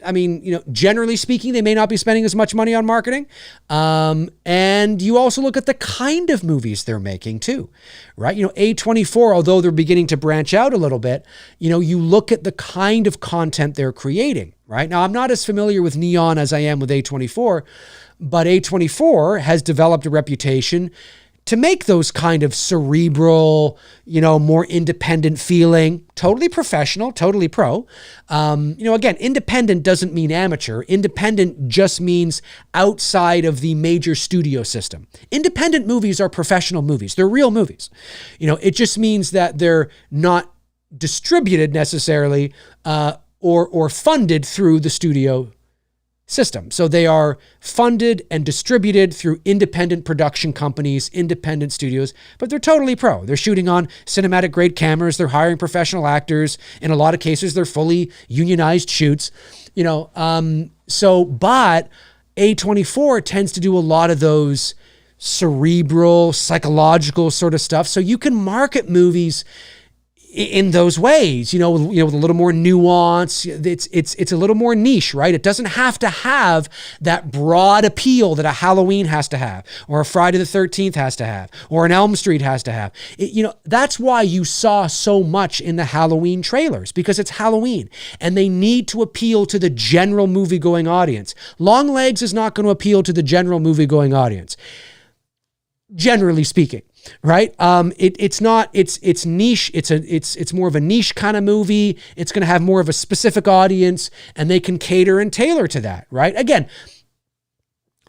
I mean, generally speaking, they may not be spending as much money on marketing. And you also look at the kind of movies they're making too, right? A24, although they're beginning to branch out a little bit, you look at the kind of content they're creating, right? Now, I'm not as familiar with Neon as I am with A24, but A24 has developed a reputation to make those kind of cerebral, more independent feeling, totally professional, totally pro. Again, independent doesn't mean amateur. Independent just means outside of the major studio system. Independent movies are professional movies. They're real movies. It just means that they're not distributed necessarily or funded through the studio system. So they are funded and distributed through independent production companies, independent studios, but they're totally pro. They're shooting on cinematic grade cameras. They're hiring professional actors. In a lot of cases, they're fully unionized shoots, but A24 tends to do a lot of those cerebral, psychological sort of stuff. So you can market movies in those ways, with a little more nuance. It's a little more niche, right? It doesn't have to have that broad appeal that a Halloween has to have, or a Friday the 13th has to have, or an Elm Street has to have. That's why you saw so much in the Halloween trailers, because it's Halloween and they need to appeal to the general movie-going audience. Longlegs is not going to appeal to the general movie-going audience, generally speaking. Right? It's niche. It's more of a niche kind of movie. It's going to have more of a specific audience, and they can cater and tailor to that. Right? Again,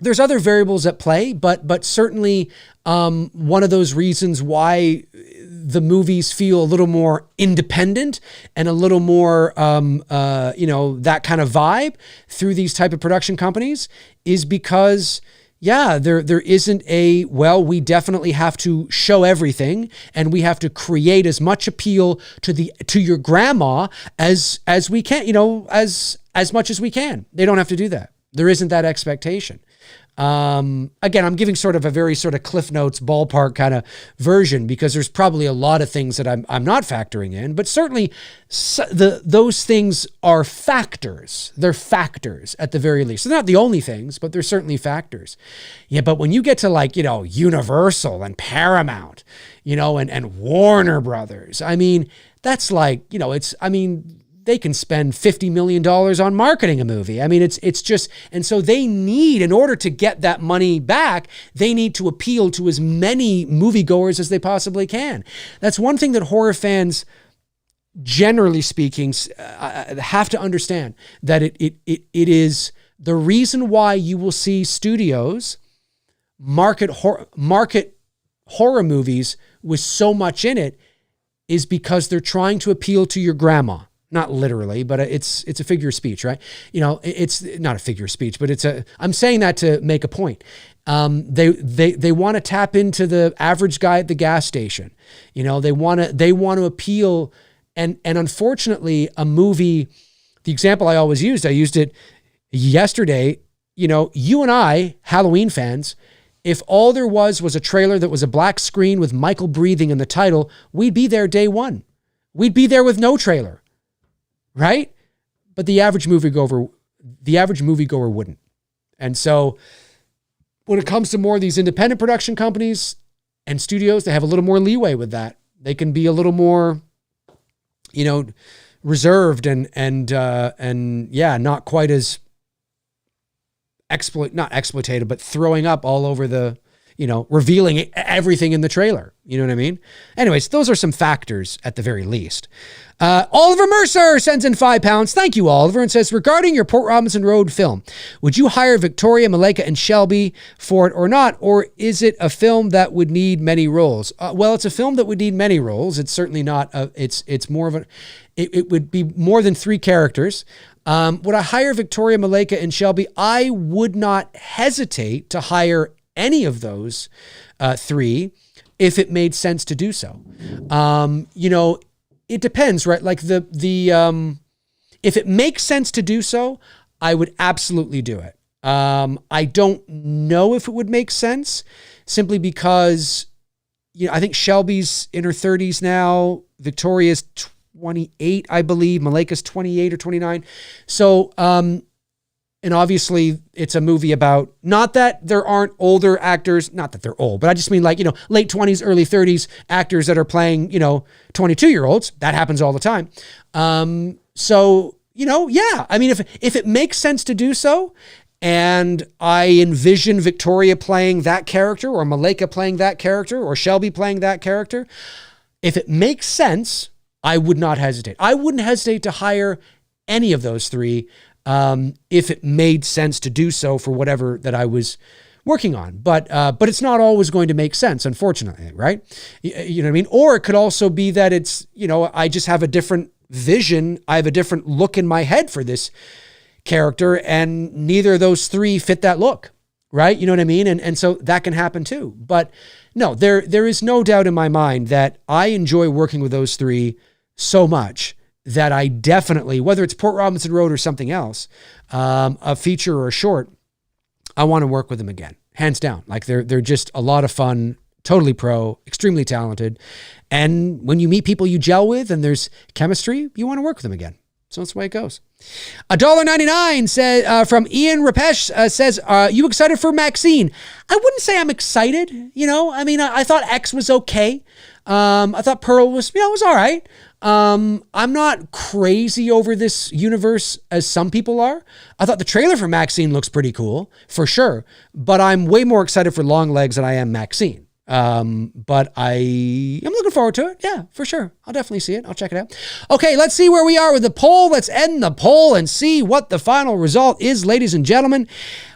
there's other variables at play, but certainly one of those reasons why the movies feel a little more independent and a little more that kind of vibe through these type of production companies is because there isn't we definitely have to show everything, and we have to create as much appeal to your grandma as we can, as much as we can. They don't have to do that. There isn't that expectation. Again, I'm giving sort of a very sort of Cliff Notes ballpark kind of version, because there's probably a lot of things that I'm not factoring in, but certainly those things are factors. They're factors at the very least. They're not the only things, but they're certainly factors. Yeah. But when you get to Universal and Paramount, and Warner Brothers, I mean, that's they can spend $50 million on marketing a movie. I mean, it's just, and so they need, in order to get that money back, they need to appeal to as many moviegoers as they possibly can. That's one thing that horror fans, generally speaking, have to understand, that it is the reason why you will see studios market horror movies with so much in it is because they're trying to appeal to your grandma. Not literally, but it's a figure of speech, right? It's not a figure of speech, but I'm saying that to make a point. They want to tap into the average guy at the gas station. They want to appeal. And unfortunately, a movie, the example I always used, I used it yesterday. You and I, Halloween fans, if all there was a trailer that was a black screen with Michael breathing in the title, we'd be there day one. We'd be there with no trailer. Right? But the average moviegoer wouldn't. And so when it comes to more of these independent production companies and studios, they have a little more leeway with that. They can be a little more, reserved and not quite as not exploitative, but throwing up all over the, revealing everything in the trailer. You know what I mean? Anyways, those are some factors at the very least. Oliver Mercer sends in £5. Thank you, Oliver, and says, regarding your Port Robinson Road film, would you hire Victoria, Maleka, and Shelby for it or not? Or is it a film that would need many roles? Well, it's a film that would need many roles. It's certainly not, it's more of it would be more than 3 characters. Would I hire Victoria, Maleka, and Shelby? I would not hesitate to hire any of those 3 if it made sense to do so. It depends, right? Like if it makes sense to do so, I would absolutely do it. I don't know if it would make sense simply because, I think Shelby's in her 30s now. Victoria's 28, I believe. Maleka's 28 or 29. So, and obviously it's a movie about, not that there aren't older actors, not that they're old, but I just mean like, late 20s, early 30s actors that are playing, 22-year-olds. That happens all the time. So, yeah, I mean, if it makes sense to do so, and I envision Victoria playing that character, or Maleka playing that character, or Shelby playing that character, if it makes sense, I would not hesitate. I wouldn't hesitate to hire any of those 3 if it made sense to do so for whatever that I was working on. But it's not always going to make sense, unfortunately, right? You know what I mean? Or it could also be that it's, I just have a different vision. I have a different look in my head for this character, and neither of those 3 fit that look, right? You know what I mean? And so that can happen too. But no, there is no doubt in my mind that I enjoy working with those 3 so much that I definitely, whether it's Port Robinson Road or something else, a feature or a short, I want to work with them again, hands down. Like they're just a lot of fun, totally pro, extremely talented. And when you meet people you gel with and there's chemistry, you want to work with them again. So that's the way it goes. $1.99 says from Ian Rapesh says, you excited for Maxine? I wouldn't say I'm excited. I mean, I thought X was okay. I thought Pearl was, was all right. I'm not crazy over this universe as some people are. I thought the trailer for Maxine looks pretty cool, for sure. But I'm way more excited for Longlegs than I am Maxine. But I'm looking forward to it. Yeah, for sure. I'll definitely see it. I'll check it out. Okay, let's see where we are with the poll. Let's end the poll and see what the final result is, ladies and gentlemen.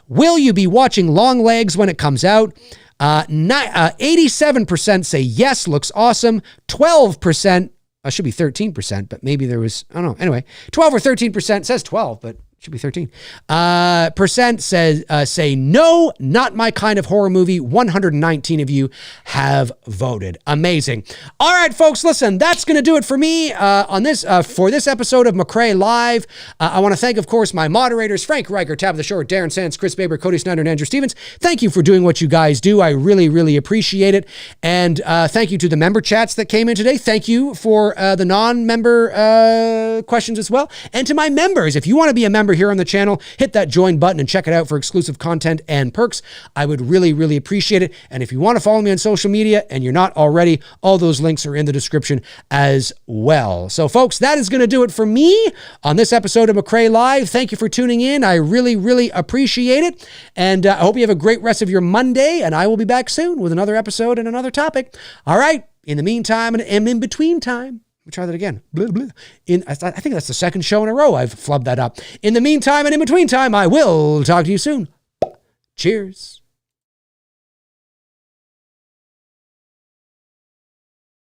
Will you be watching Longlegs when it comes out? 87% say yes, looks awesome. 12%, should be 13%, but maybe there was, I don't know. Anyway, 12 or 13% says 12, but should be 13. Percent says, say no, not my kind of horror movie. 119 of you have voted. Amazing. All right, folks, listen, that's going to do it for me on this for this episode of McRae Live. I want to thank, of course, my moderators, Frank Riker, Tabitha Shore, Darren Sands, Chris Baber, Cody Snyder, and Andrew Stevens. Thank you for doing what you guys do. I really, really appreciate it. And thank you to the member chats that came in today. Thank you for the non-member questions as well. And to my members, if you want to be a member here on the channel, hit that join button and check it out for exclusive content and perks. I would really, really appreciate it. And if you want to follow me on social media and you're not already, all those links are in the description as well. So folks, that is going to do it for me on this episode of McRae Live. Thank you for tuning in. I really, really appreciate it. And I hope you have a great rest of your Monday, and I will be back soon with another episode and another topic. All right. In the meantime and in between time, try that again. Blah, blah. I think that's the second show in a row I've flubbed that up. In the meantime and in between time, I will talk to you soon. Cheers.